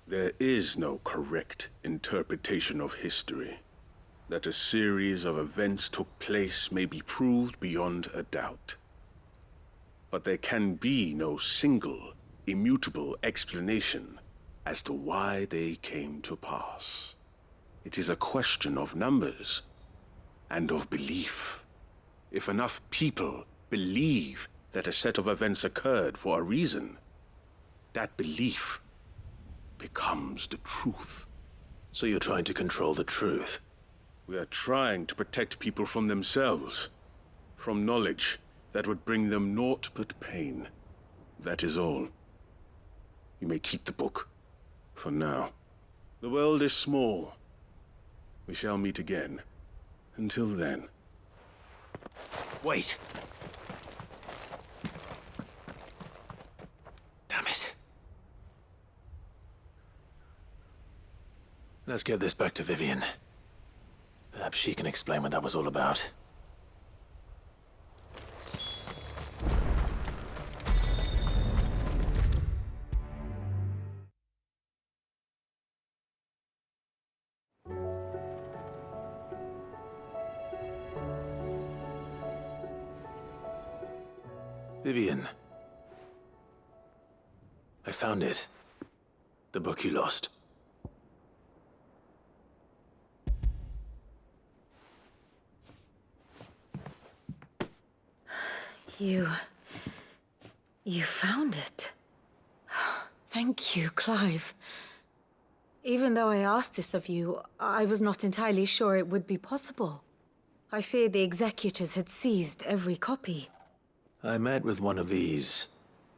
There is no correct interpretation of history. That a series of events took place may be proved beyond a doubt. But there can be no single, immutable explanation as to why they came to pass. It is a question of numbers and of belief. If enough people believe that a set of events occurred for a reason, that belief becomes the truth. So you're trying to control the truth? We are trying to protect people from themselves, from knowledge that would bring them naught but pain. That is all. You may keep the book, for now. The world is small. We shall meet again. Until then. Wait! Damn it. Let's get this back to Vivian. Perhaps she can explain what that was all about. Vivian. I found it. The book you lost. You found it. Thank you, Clive. Even though I asked this of you, I was not entirely sure it would be possible. I feared the executors had seized every copy. I met with one of these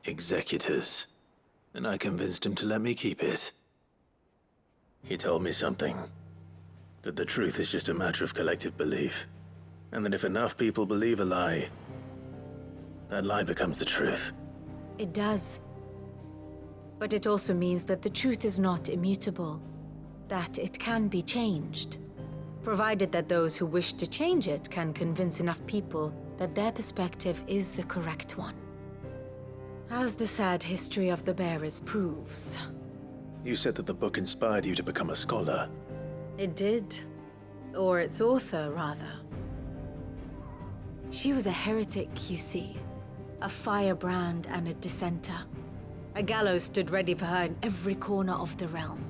executors, and I convinced him to let me keep it. He told me something. That the truth is just a matter of collective belief. And that if enough people believe a lie, that lie becomes the truth. It does. But it also means that the truth is not immutable. That it can be changed. Provided that those who wish to change it can convince enough people that their perspective is the correct one. As the sad history of the bearers proves. You said that the book inspired you to become a scholar. It did. Or its author, rather. She was a heretic, you see. A firebrand and a dissenter. A gallows stood ready for her in every corner of the realm.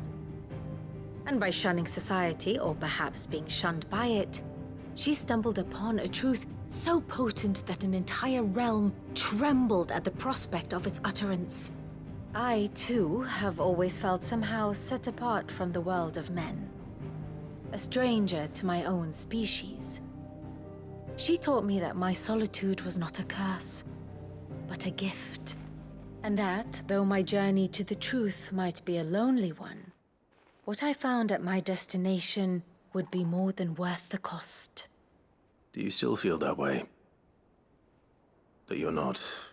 And by shunning society, or perhaps being shunned by it, she stumbled upon a truth so potent that an entire realm trembled at the prospect of its utterance. I, too, have always felt somehow set apart from the world of men. A stranger to my own species. She taught me that my solitude was not a curse, but a gift. And that, though my journey to the truth might be a lonely one, what I found at my destination would be more than worth the cost. Do you still feel that way? That you're not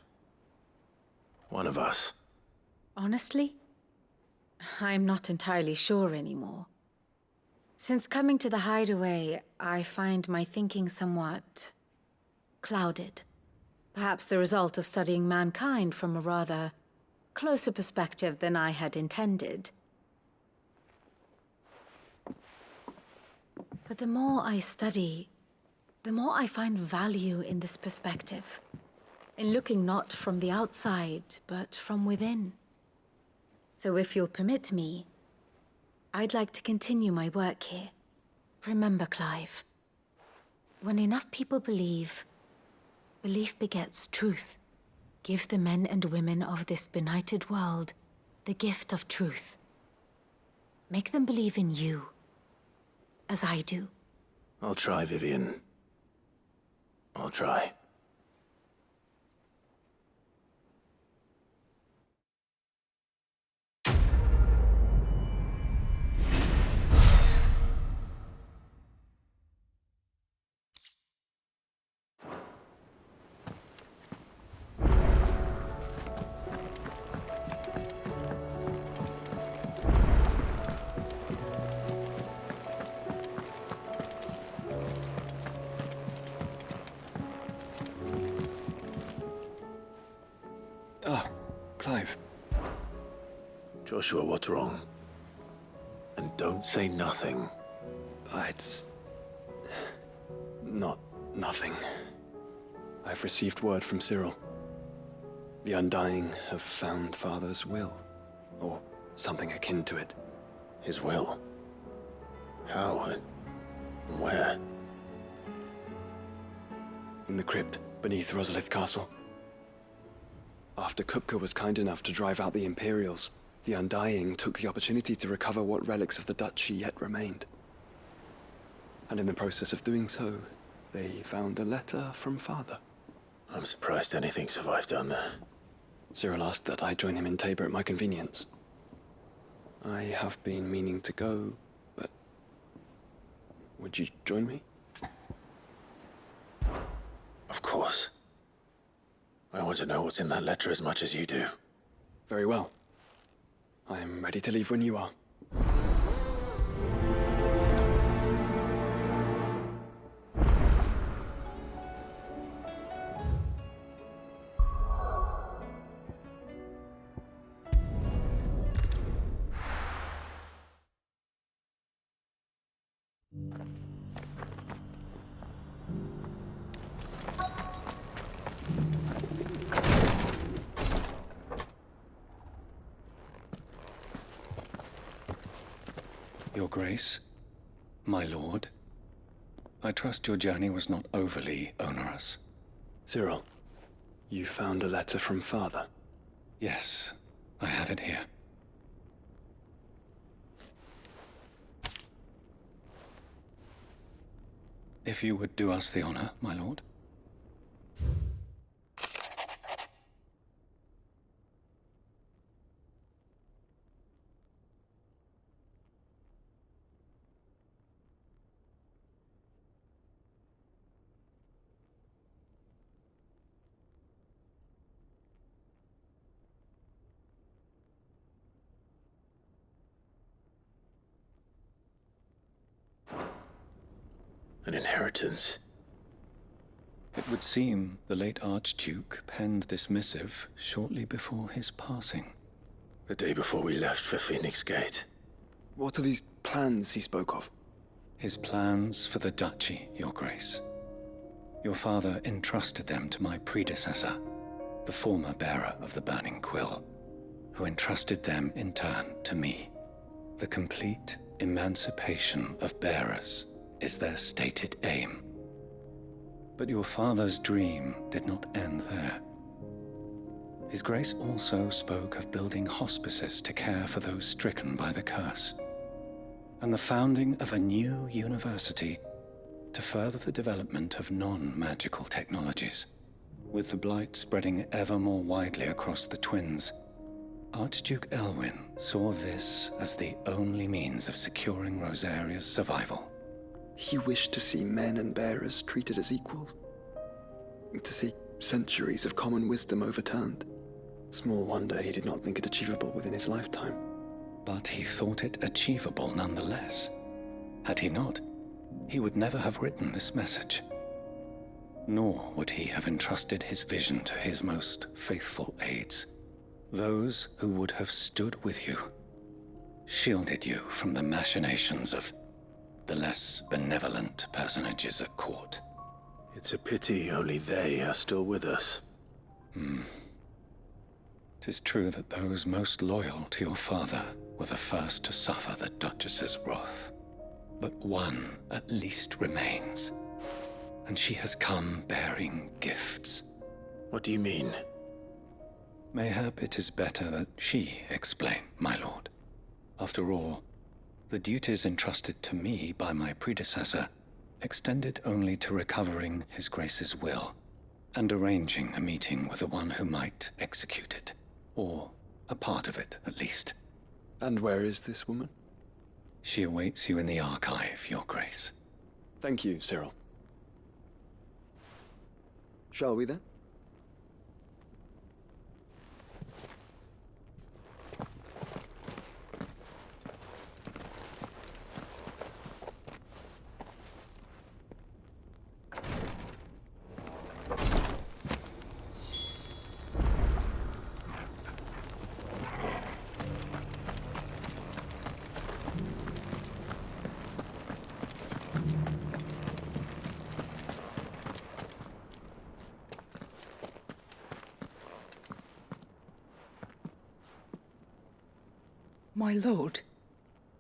one of us? Honestly, I'm not entirely sure anymore. Since coming to the hideaway, I find my thinking somewhat clouded. Perhaps the result of studying mankind from a rather closer perspective than I had intended. But the more I study, the more I find value in this perspective. In looking not from the outside, but from within. So if you'll permit me, I'd like to continue my work here. Remember, Clive, when enough people believe, belief begets truth. Give the men and women of this benighted world the gift of truth. Make them believe in you, as I do. I'll try, Vivian. I'll try. Joshua, what's wrong? And don't say nothing. It's... not nothing. I've received word from Cyril. The Undying have found Father's will, or something akin to it. His will? How? Where? In the crypt beneath Rosalith Castle. After Kupka was kind enough to drive out the Imperials, the Undying took the opportunity to recover what relics of the Duchy yet remained. And in the process of doing so, they found a letter from Father. I'm surprised anything survived down there. Cyril asked that I join him in Tabor at my convenience. I have been meaning to go, but... would you join me? Of course. I want to know what's in that letter as much as you do. Very well. I am ready to leave when you are. Your Grace, my lord, I trust your journey was not overly onerous. Cyril, you found a letter from Father? Yes, I have it here. If you would do us the honor, my lord. An inheritance. It would seem the late Archduke penned this missive shortly before his passing. The day before we left for Phoenix Gate. What are these plans he spoke of? His plans for the Duchy, Your Grace. Your father entrusted them to my predecessor, the former bearer of the Burning Quill, who entrusted them in turn to me. The complete emancipation of bearers is their stated aim. But your father's dream did not end there. His Grace also spoke of building hospices to care for those stricken by the curse, and the founding of a new university to further the development of non-magical technologies. With the blight spreading ever more widely across the Twins, Archduke Elwyn saw this as the only means of securing Rosaria's survival. He wished to see men and bearers treated as equals. To see centuries of common wisdom overturned. Small wonder he did not think it achievable within his lifetime. But he thought it achievable nonetheless. Had he not, he would never have written this message. Nor would he have entrusted his vision to his most faithful aides, those who would have stood with you, shielded you from the machinations of the less benevolent personages at court. It's a pity only they are still with us. 'Tis true that those most loyal to your father were the first to suffer the Duchess's wrath. But one at least remains, and she has come bearing gifts. What do you mean? Mayhap it is better that she explain, my lord. After all, the duties entrusted to me by my predecessor extended only to recovering His Grace's will and arranging a meeting with the one who might execute it, or a part of it at least. And where is this woman? She awaits you in the archive, Your Grace. Thank you, Cyril. Shall we then? My lord,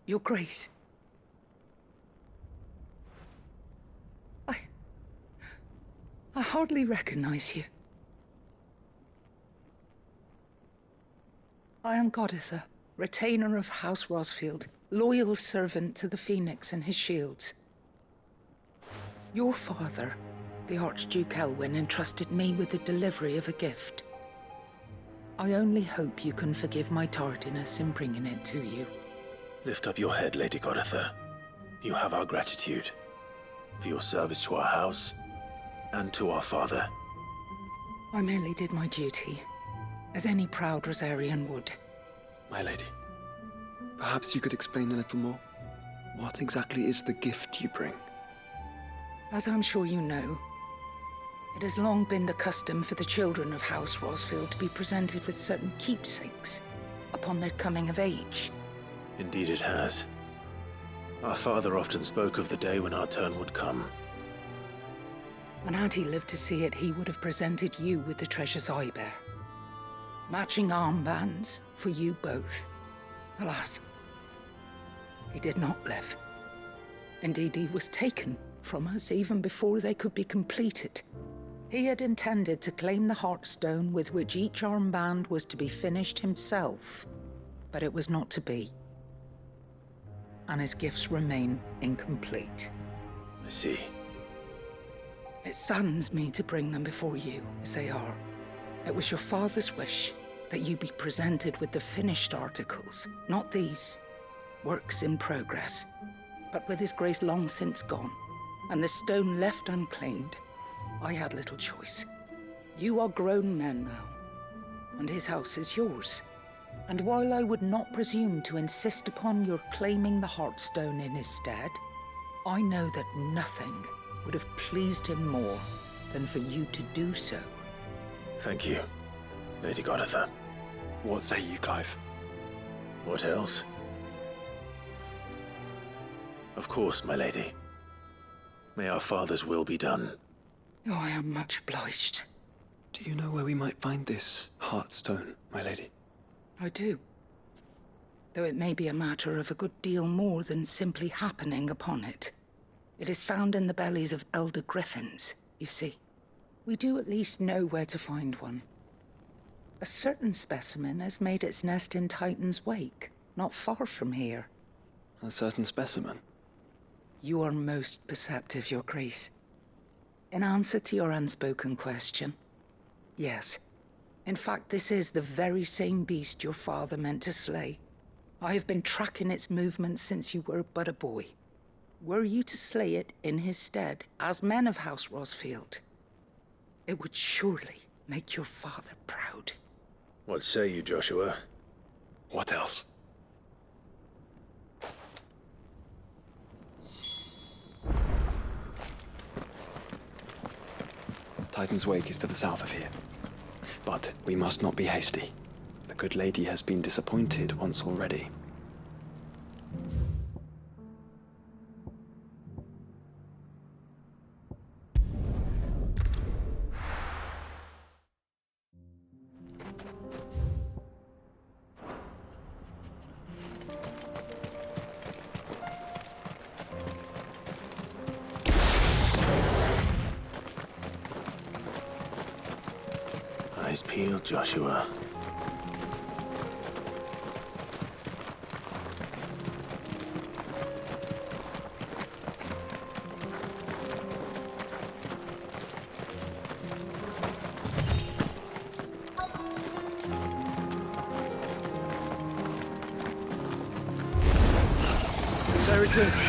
your grace. I hardly recognize you. I am Goditha, retainer of House Rosfield, loyal servant to the Phoenix and his shields. Your father, the Archduke Elwyn, entrusted me with the delivery of a gift. I only hope you can forgive my tardiness in bringing it to you. Lift up your head, Lady Goditha. You have our gratitude for your service to our house and to our father. I merely did my duty, as any proud Rosarian would. My lady, perhaps you could explain a little more? What exactly is the gift you bring? As I'm sure you know, it has long been the custom for the children of House Rosfield to be presented with certain keepsakes upon their coming of age. Indeed it has. Our father often spoke of the day when our turn would come. And had he lived to see it, he would have presented you with the treasures I bear. Matching armbands for you both. Alas, he did not live. Indeed, he was taken from us even before they could be completed. He had intended to claim the Heartstone with which each armband was to be finished himself, but it was not to be. And his gifts remain incomplete. I see. It saddens me to bring them before you, as they are. It was your father's wish that you be presented with the finished articles, not these, works in progress. But with his grace long since gone, and the stone left unclaimed, I had little choice. You are grown men now, and his house is yours. And while I would not presume to insist upon your claiming the Heartstone in his stead, I know that nothing would have pleased him more than for you to do so. Thank you, Lady Goditha. What say you, Clive? What else? Of course, my lady. May our father's will be done. Oh, I am much obliged. Do you know where we might find this Heartstone, my lady? I do. Though it may be a matter of a good deal more than simply happening upon it. It is found in the bellies of elder griffins, you see. We do at least know where to find one. A certain specimen has made its nest in Titan's Wake, not far from here. A certain specimen? You are most perceptive, Your Grace. In answer to your unspoken question, yes. In fact, this is the very same beast your father meant to slay. I have been tracking its movements since you were but a boy. Were you to slay it in his stead, as men of House Rosfield, it would surely make your father proud. What say you, Joshua? What else? Titan's Wake is to the south of here. But we must not be hasty. The good lady has been disappointed once already. Eyes peeled, Joshua. There it is.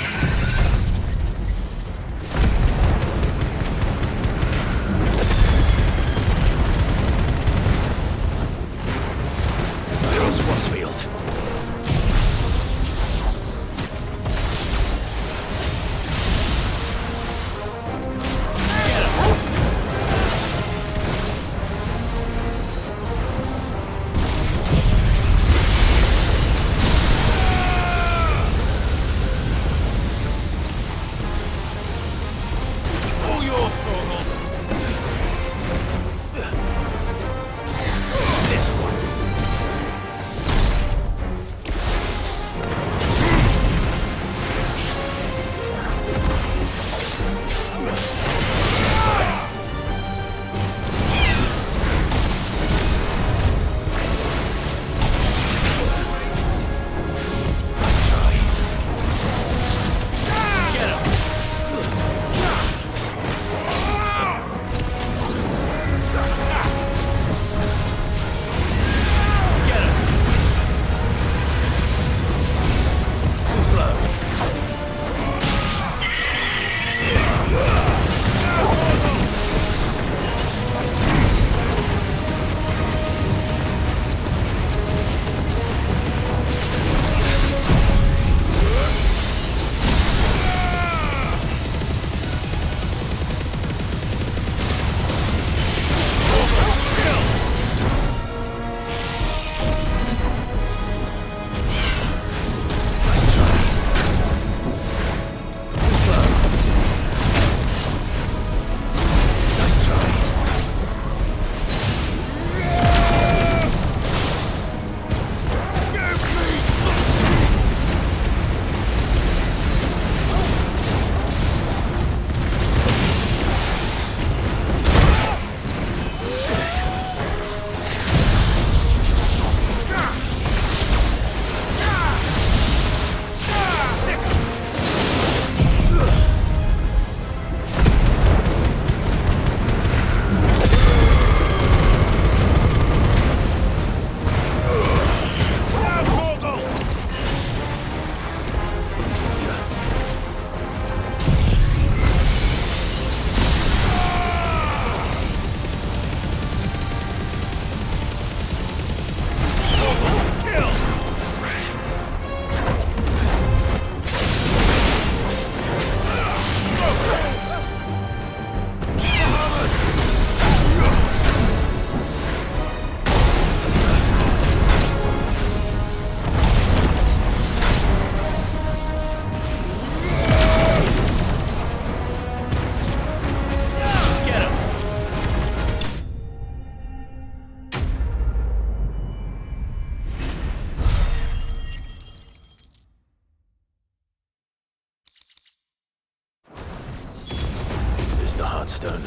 Heartstone.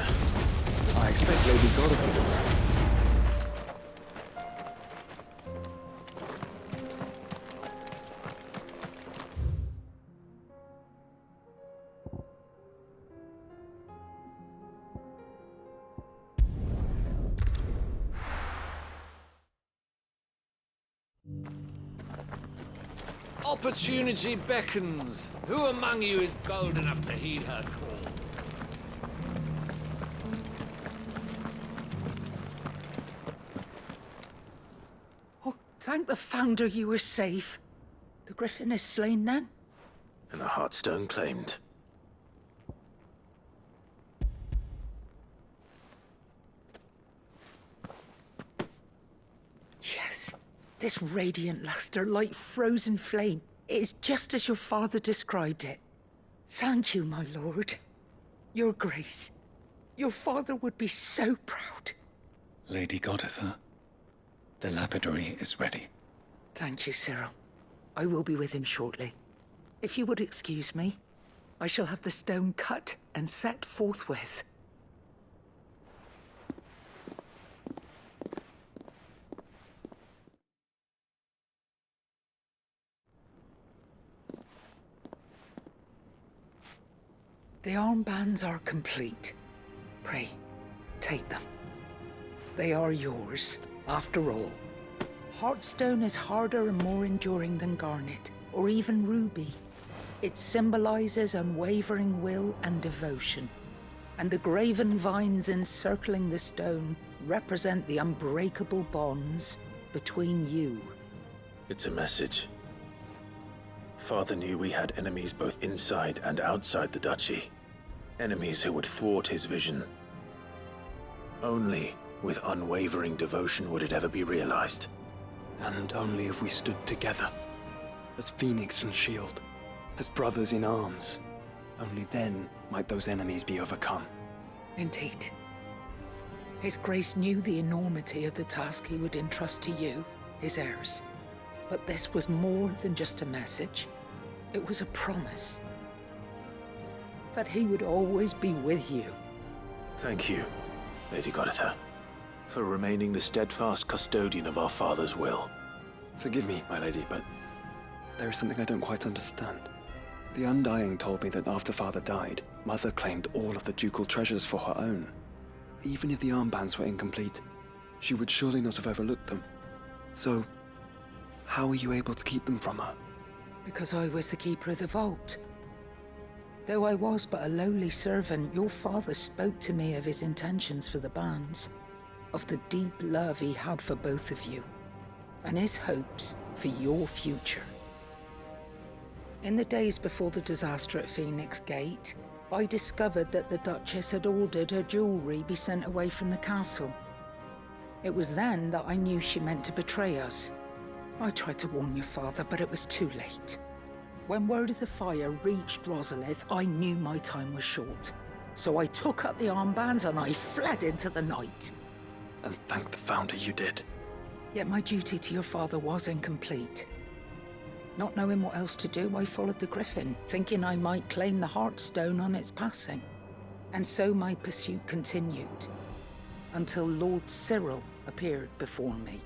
I expect Lady Godfrey. Opportunity beckons. Who among you is bold enough to heed her call? Oh, thank the Founder you were safe. The Griffin is slain then? And the Heartstone claimed. Yes. This radiant luster, like frozen flame, is just as your father described it. Thank you, my lord. Your Grace. Your father would be so proud. Lady Goditha, the lapidary is ready. Thank you, Cyril. I will be with him shortly. If you would excuse me, I shall have the stone cut and set forthwith. The armbands are complete. Pray, take them. They are yours, after all. Heartstone is harder and more enduring than garnet, or even ruby. It symbolizes unwavering will and devotion. And the graven vines encircling the stone represent the unbreakable bonds between you. It's a message. Father knew we had enemies both inside and outside the duchy. Enemies who would thwart his vision. Only with unwavering devotion would it ever be realized. And only if we stood together, as Phoenix and Shield, as brothers in arms. Only then might those enemies be overcome. Indeed. His Grace knew the enormity of the task he would entrust to you, his heirs. But this was more than just a message. It was a promise. That he would always be with you. Thank you, Lady Goditha, for remaining the steadfast custodian of our father's will. Forgive me, my lady, but there is something I don't quite understand. The Undying told me that after Father died, Mother claimed all of the ducal treasures for her own. Even if the armbands were incomplete, she would surely not have overlooked them. So, how were you able to keep them from her? Because I was the keeper of the vault. Though I was but a lowly servant, your father spoke to me of his intentions for the bands, of the deep love he had for both of you, and his hopes for your future. In the days before the disaster at Phoenix Gate, I discovered that the Duchess had ordered her jewelry be sent away from the castle. It was then that I knew she meant to betray us. I tried to warn your father, but it was too late. When word of the fire reached Rosalith, I knew my time was short. So I took up the armbands and I fled into the night. And thank the Founder you did. Yet my duty to your father was incomplete. Not knowing what else to do, I followed the Griffin, thinking I might claim the Heartstone on its passing. And so my pursuit continued, until Lord Cyril appeared before me.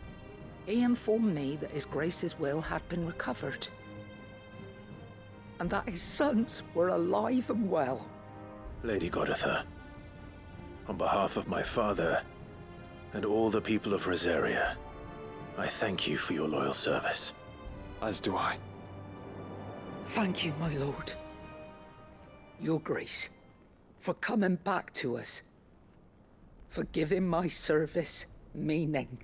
He informed me that His Grace's will had been recovered, and that his sons were alive and well. Lady Goditha, on behalf of my father and all the people of Rosaria, I thank you for your loyal service. As do I. Thank you, my lord. Your Grace, for coming back to us, for giving my service meaning.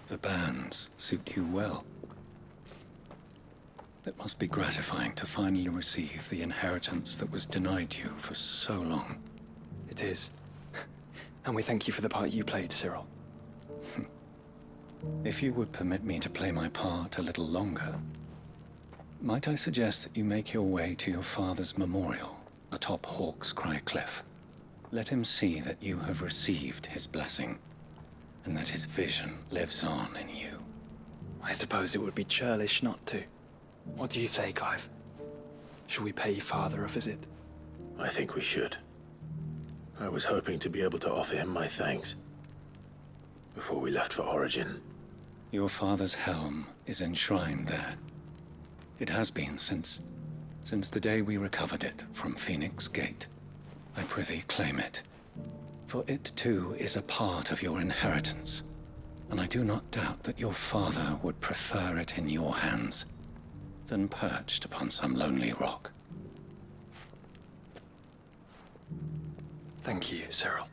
The bands suit you well. It must be gratifying to finally receive the inheritance that was denied you for so long. It is. And we thank you for the part you played, Cyril. If you would permit me to play my part a little longer, might I suggest that you make your way to your father's memorial atop Hawk's Cry Cliff? Let him see that you have received his blessing. and that his vision lives on in you. I suppose it would be churlish not to. What do you say, Clive? Shall we pay Father a visit? I think we should. I was hoping to be able to offer him my thanks before we left for Origin. Your father's helm is enshrined there. It has been since the day we recovered it from Phoenix Gate. I prithee claim it. For it too is a part of your inheritance, and I do not doubt that your father would prefer it in your hands than perched upon some lonely rock. Thank you, Cyril.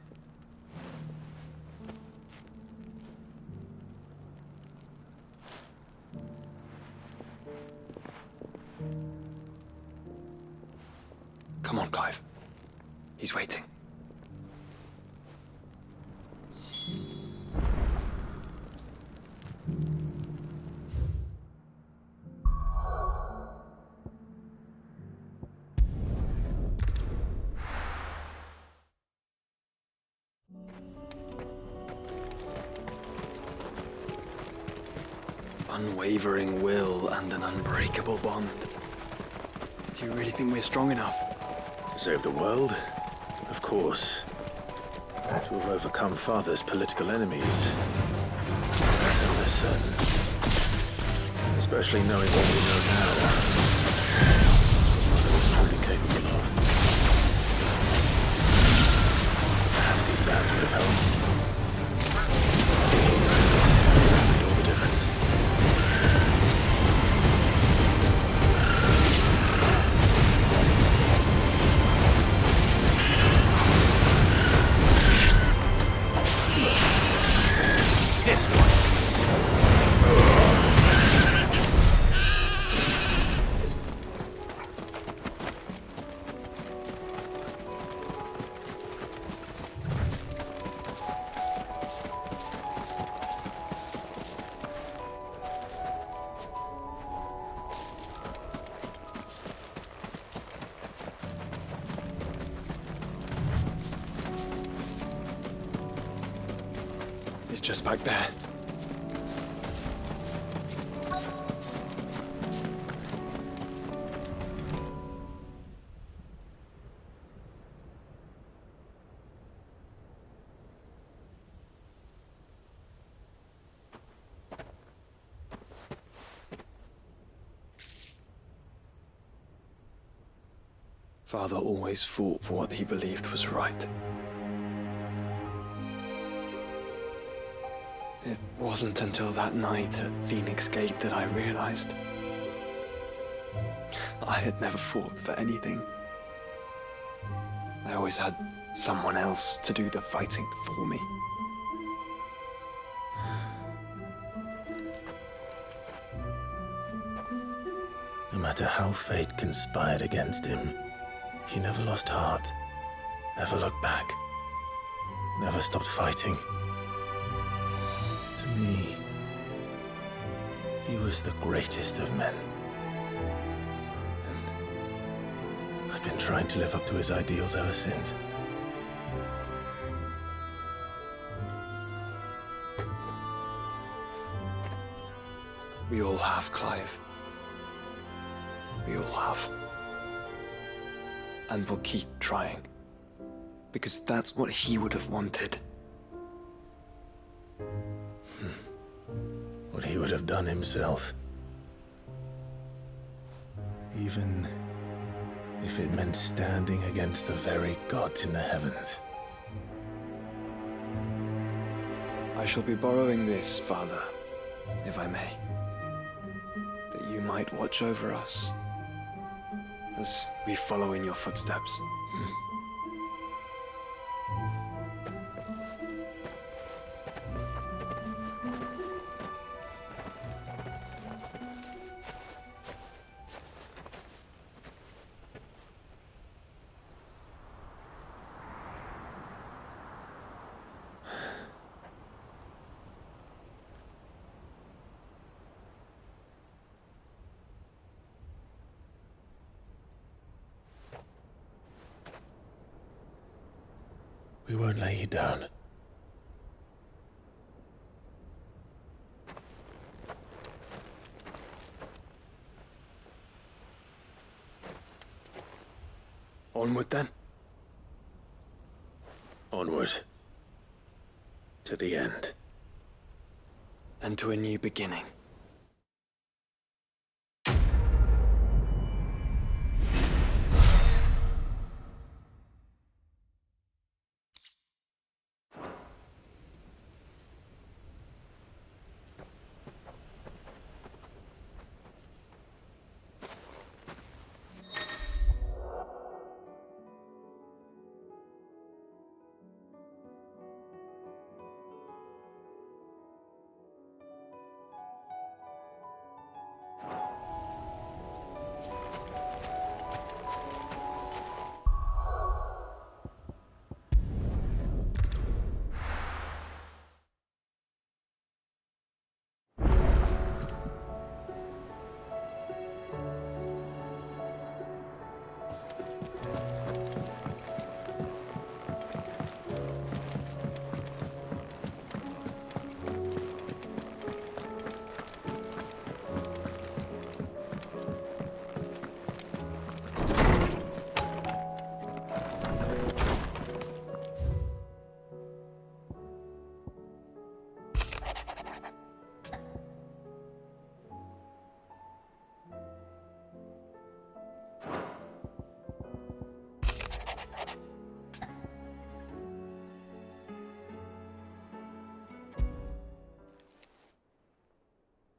Come on, Clive. He's waiting. Unwavering will and an unbreakable bond. Do you really think we're strong enough? To save the world? Of course. To have overcome Father's political enemies? I'm less certain. Especially knowing what we know now. Father was truly capable of. Perhaps these bands would have helped. Made all the difference. This one. It's just back there. Father always fought for what he believed was right. It wasn't until that night at Phoenix Gate that I realized I had never fought for anything. I always had someone else to do the fighting for me. No matter how fate conspired against him, he never lost heart, never looked back, never stopped fighting. To me, he was the greatest of men. And I've been trying to live up to his ideals ever since. We all have, Clive. We all have. And we'll keep trying. Because that's what he would have wanted. What he would have done himself. Even if it meant standing against the very gods in the heavens. I shall be borrowing this, Father, if I may. That you might watch over us as we follow in your footsteps. We won't lay you down. Onward, then? Onward. To the end. And to a new beginning.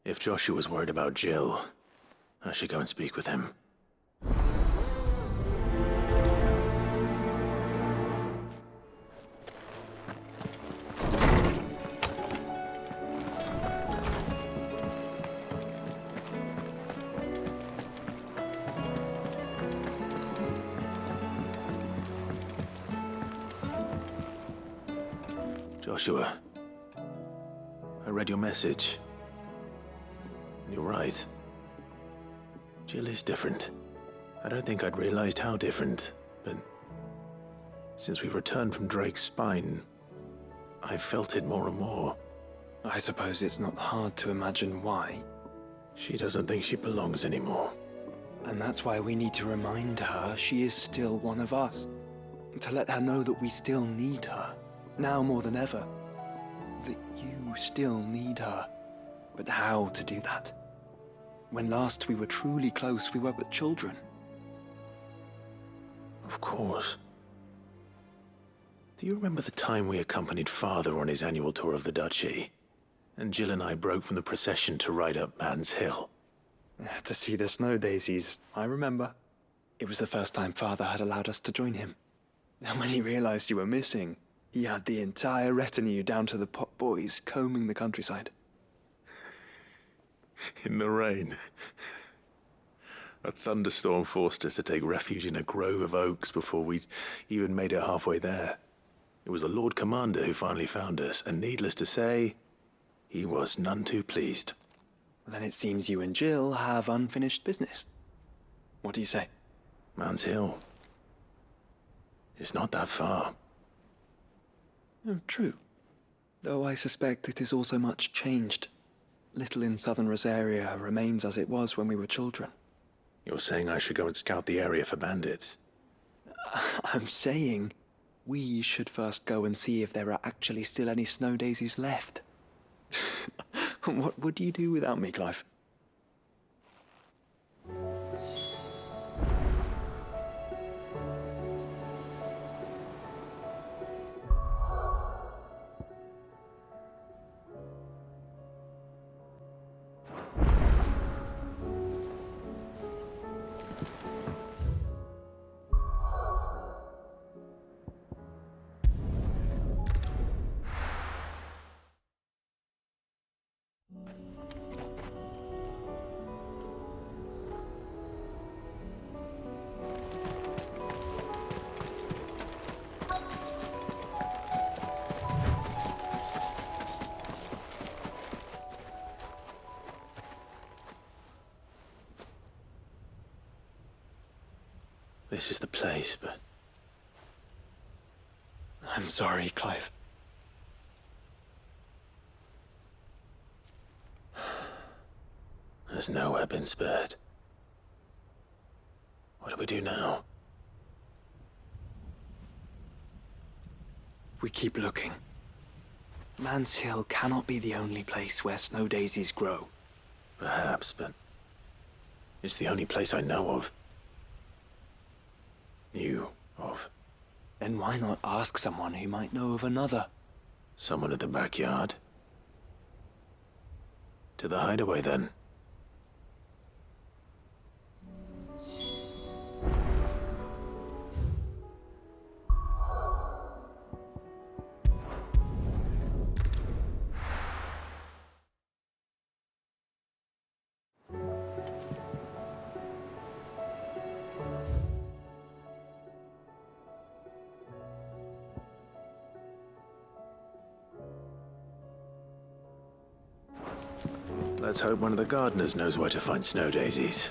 If Joshua's worried about Jill, I should go and speak with him. Joshua, I read your message. You're right. Jill is different. I don't think I'd realized how different, but since we returned from Drake's spine, I've felt it more and more. I suppose it's not hard to imagine why. She doesn't think she belongs anymore. And that's why we need to remind her she is still one of us. To let her know that we still need her, now more than ever. That you still need her. But how to do that? When last we were truly close, we were but children. Of course. Do you remember the time we accompanied Father on his annual tour of the Duchy? And Jill and I broke from the procession to ride up Man's Hill. To see the snow daisies, I remember. It was the first time Father had allowed us to join him. And when he realized you were missing, he had the entire retinue down to the pot boys combing the countryside. In the rain. A thunderstorm forced us to take refuge in a grove of oaks before we'd even made it halfway there. It was the Lord Commander who finally found us, and needless to say, he was none too pleased. Then it seems you and Jill have unfinished business. What do you say? Man's Hill. It's not that far. Oh, true. Though I suspect it is also much changed. Little in southern Rosaria remains as it was when we were children. You're saying I should go and scout the area for bandits? I'm saying we should first go and see if there are actually still any snow daisies left. What would you do without me, Clive? This is the place, but... I'm sorry, Clive. There's nowhere been spared. What do we do now? We keep looking. Mans Hill cannot be the only place where snow daisies grow. Perhaps, but it's the only place I know of. Knew of. Then why not ask someone who might know of another? Someone at the backyard? To the hideaway, then. Let's hope one of the gardeners knows where to find snow daisies.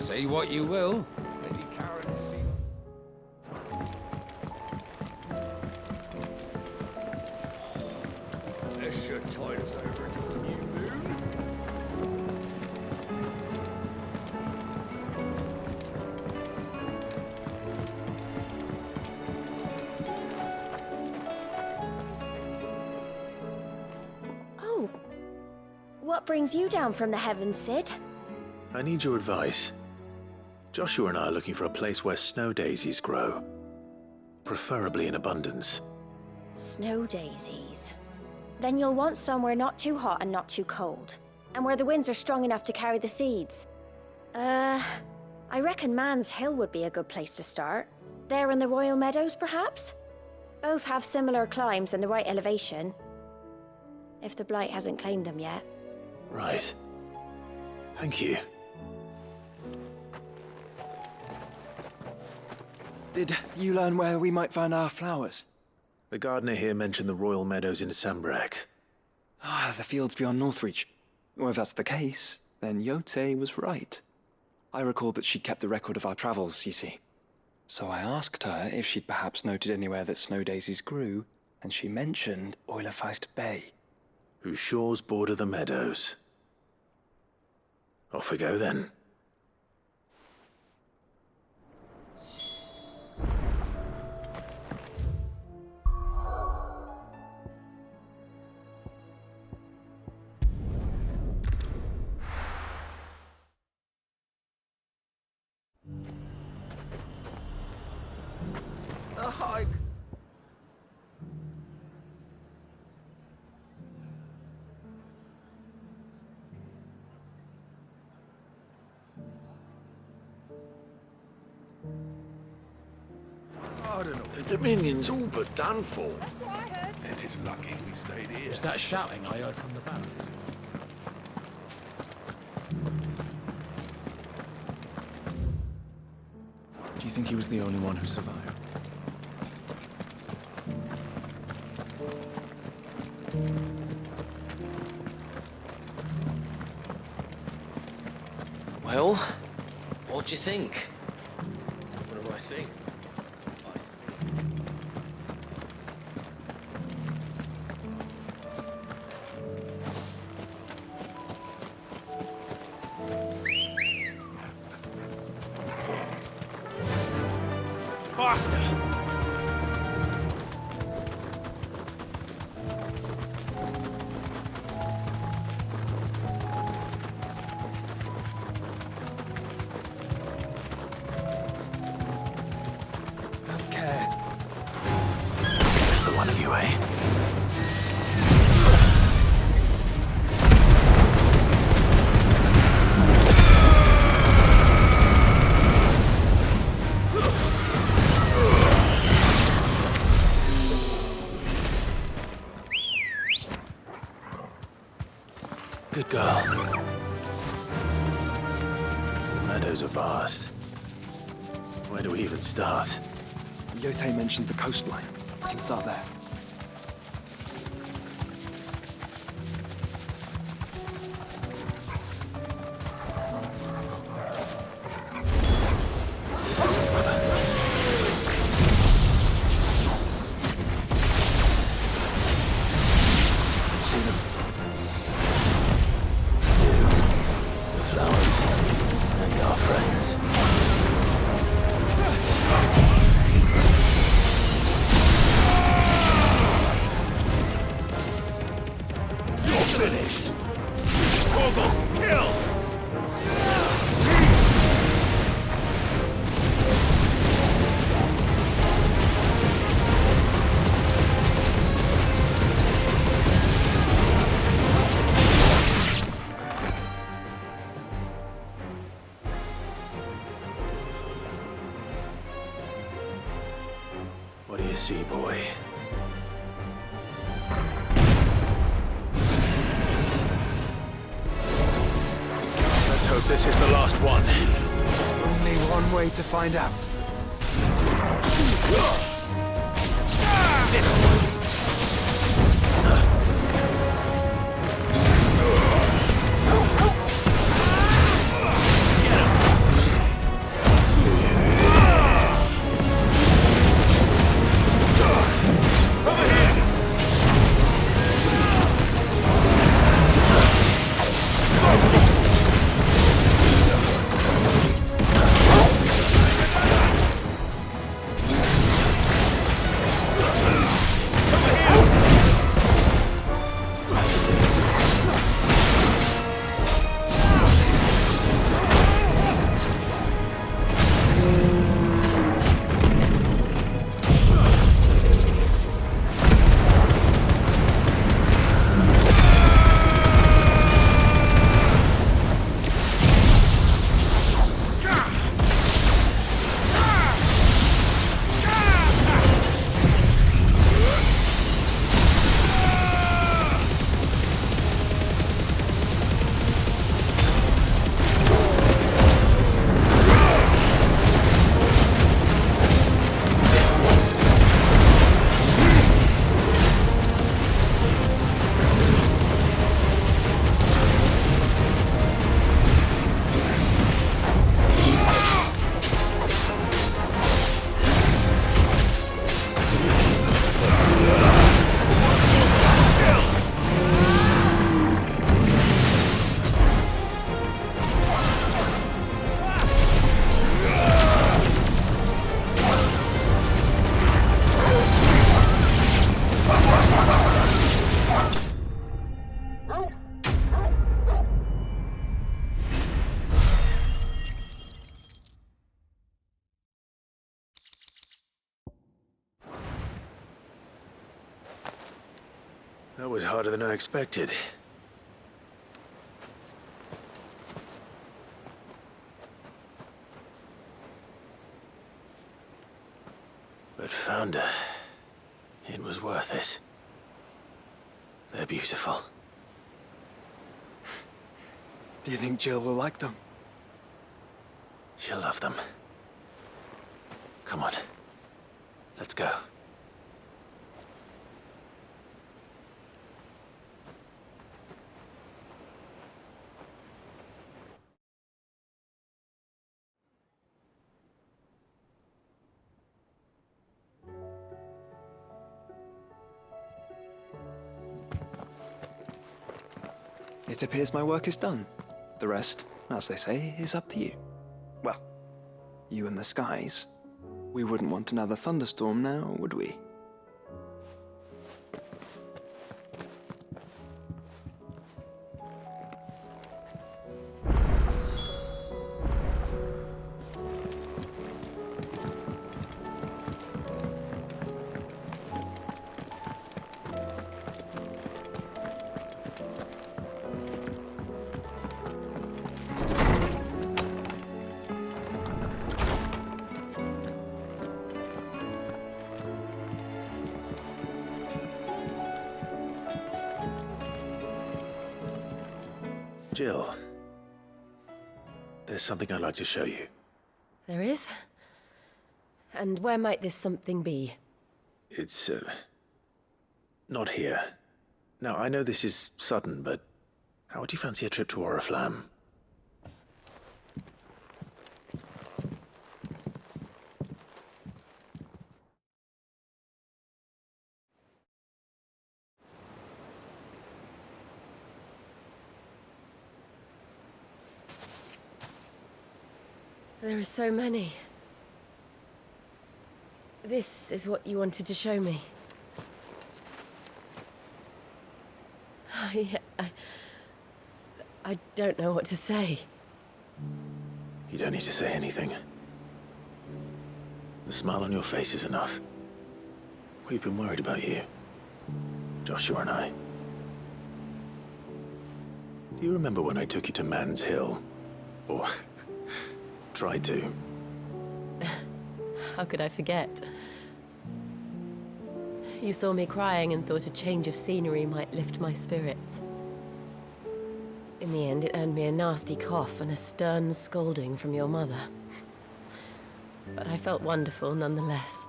Say what you will. Lady Karen has seen... This should tide us over to the new moon. Oh. What brings you down from the heavens, Sid? I need your advice. Joshua and I are looking for a place where snow daisies grow. Preferably in abundance. Snow daisies. Then you'll want somewhere not too hot and not too cold. And where the winds are strong enough to carry the seeds. I reckon Mans Hill would be a good place to start. There in the Royal Meadows, perhaps? Both have similar climbs and the right elevation. If the Blight hasn't claimed them yet. Right. Thank you. Did you learn where we might find our flowers? The gardener here mentioned the Royal Meadows in Sambrak. Ah, the fields beyond Northreach. Well, if that's the case, then Yote was right. I recalled that she kept a record of our travels, you see. So I asked her if she'd perhaps noted anywhere that snow daisies grew, and she mentioned Oilerfeist Bay. Whose shores border the meadows. Off we go then. A hike. I don't know. The Dominion's all but done for. That's what I heard. Then it's lucky we stayed here. Was that shouting I heard from the barracks? Do you think he was the only one who survived? Well, what do you think? What do I think? Faster! Have care. Just the one of you, eh? Good girl. The meadows are vast. Where do we even start? Yote mentioned the coastline. We can start there. sea boy. Let's hope this is the last one. Only one way to find out. That was harder than I expected. But Founder, it was worth it. They're beautiful. Do you think Jill will like them? She'll love them. Come on. Let's go. It appears my work is done. The rest, as they say, is up to you. Well, you and the skies. We wouldn't want another thunderstorm now, would we? Jill, there's something I'd like to show you. There is? And where might this something be? It's, not here. Now, I know this is sudden, but how would you fancy a trip to Oriflamme? There are so many. This is what you wanted to show me. I don't know what to say. You don't need to say anything. The smile on your face is enough. We've been worried about you, Joshua and I. Do you remember when I took you to Man's Hill? Or tried to? How could I forget? You saw me crying and thought a change of scenery might lift my spirits. In the end, it earned me a nasty cough and a stern scolding from your mother. But I felt wonderful nonetheless.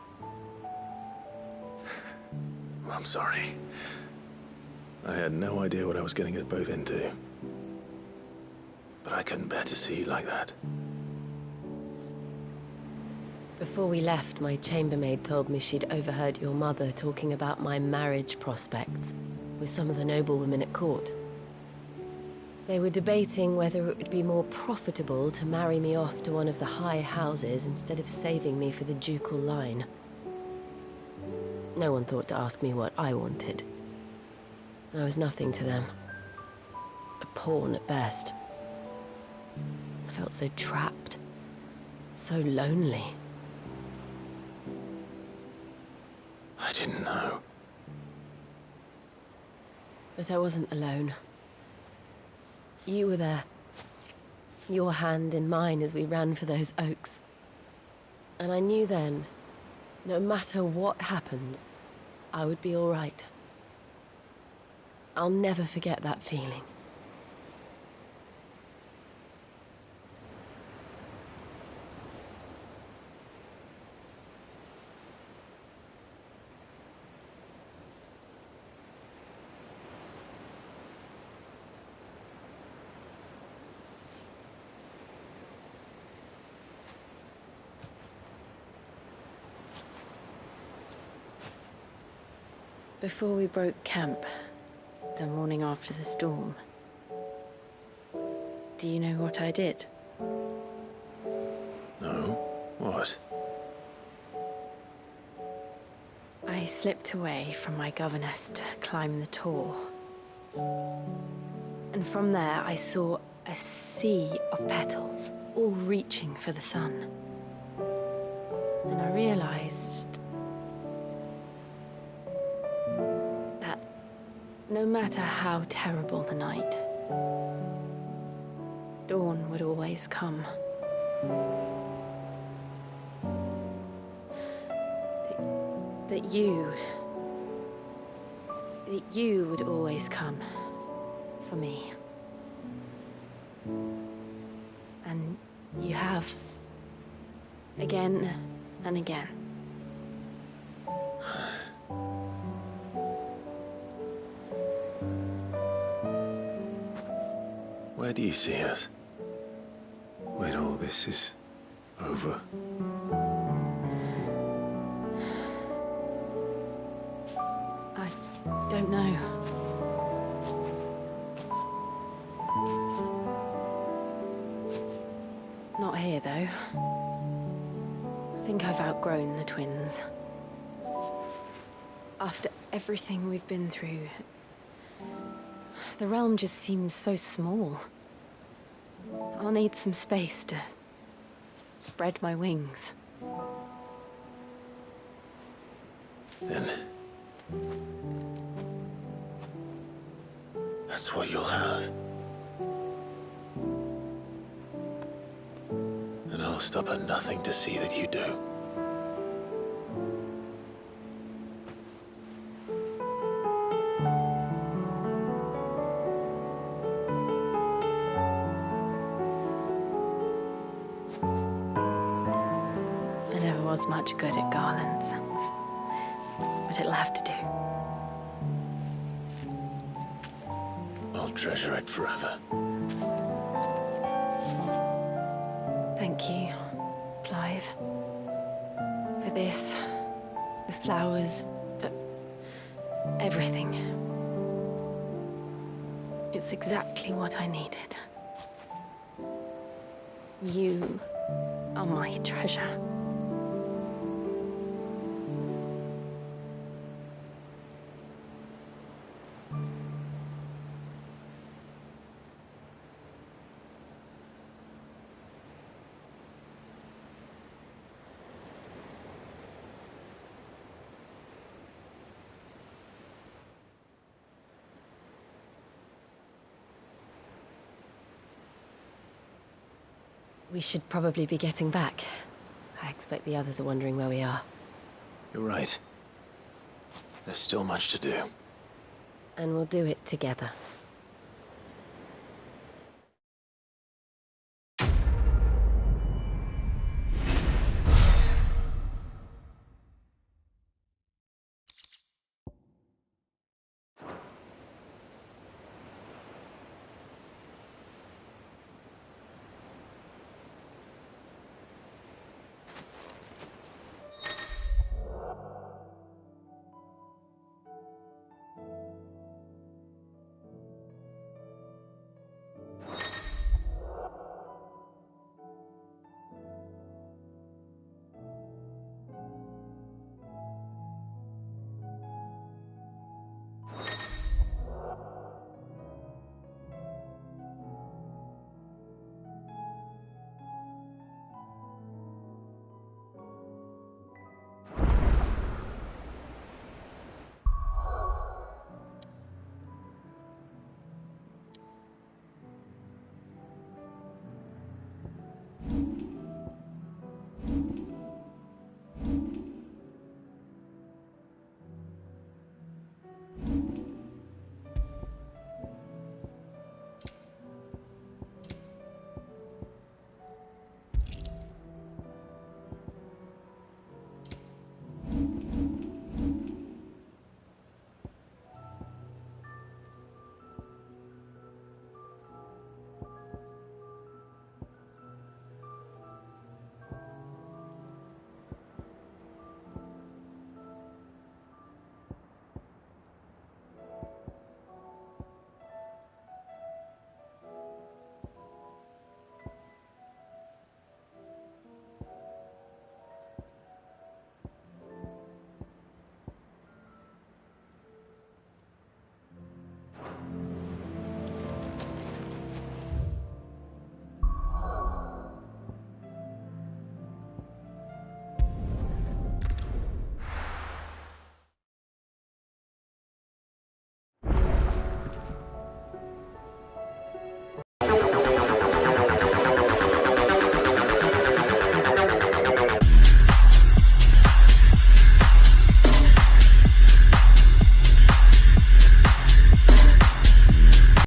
I'm sorry. I had no idea what I was getting us both into. But I couldn't bear to see you like that. Before we left, my chambermaid told me she'd overheard your mother talking about my marriage prospects with some of the noblewomen at court. They were debating whether it would be more profitable to marry me off to one of the high houses instead of saving me for the ducal line. No one thought to ask me what I wanted. I was nothing to them. A pawn at best. I felt so trapped, so lonely. I didn't know. But I wasn't alone. You were there. Your hand in mine as we ran for those oaks. And I knew then, no matter what happened, I would be all right. I'll never forget that feeling. Before we broke camp, the morning after the storm, do you know what I did? No? What? I slipped away from my governess to climb the tor. And from there I saw a sea of petals, all reaching for the sun. And I realized no matter how terrible the night, dawn would always come. That you would always come for me. And you have. Again and again. Where do you see us? When all this is over? I don't know. Not here, though. I think I've outgrown the twins. After everything we've been through, the realm just seems so small. I'll need some space to spread my wings. Then that's what you'll have. And I'll stop at nothing to see that you do. Was much good at garlands, but it'll have to do. I'll treasure it forever. Thank you, Clive, for this, the flowers, for everything. It's exactly what I needed. You are my treasure. We should probably be getting back. I expect the others are wondering where we are. You're right. There's still much to do. And we'll do it together.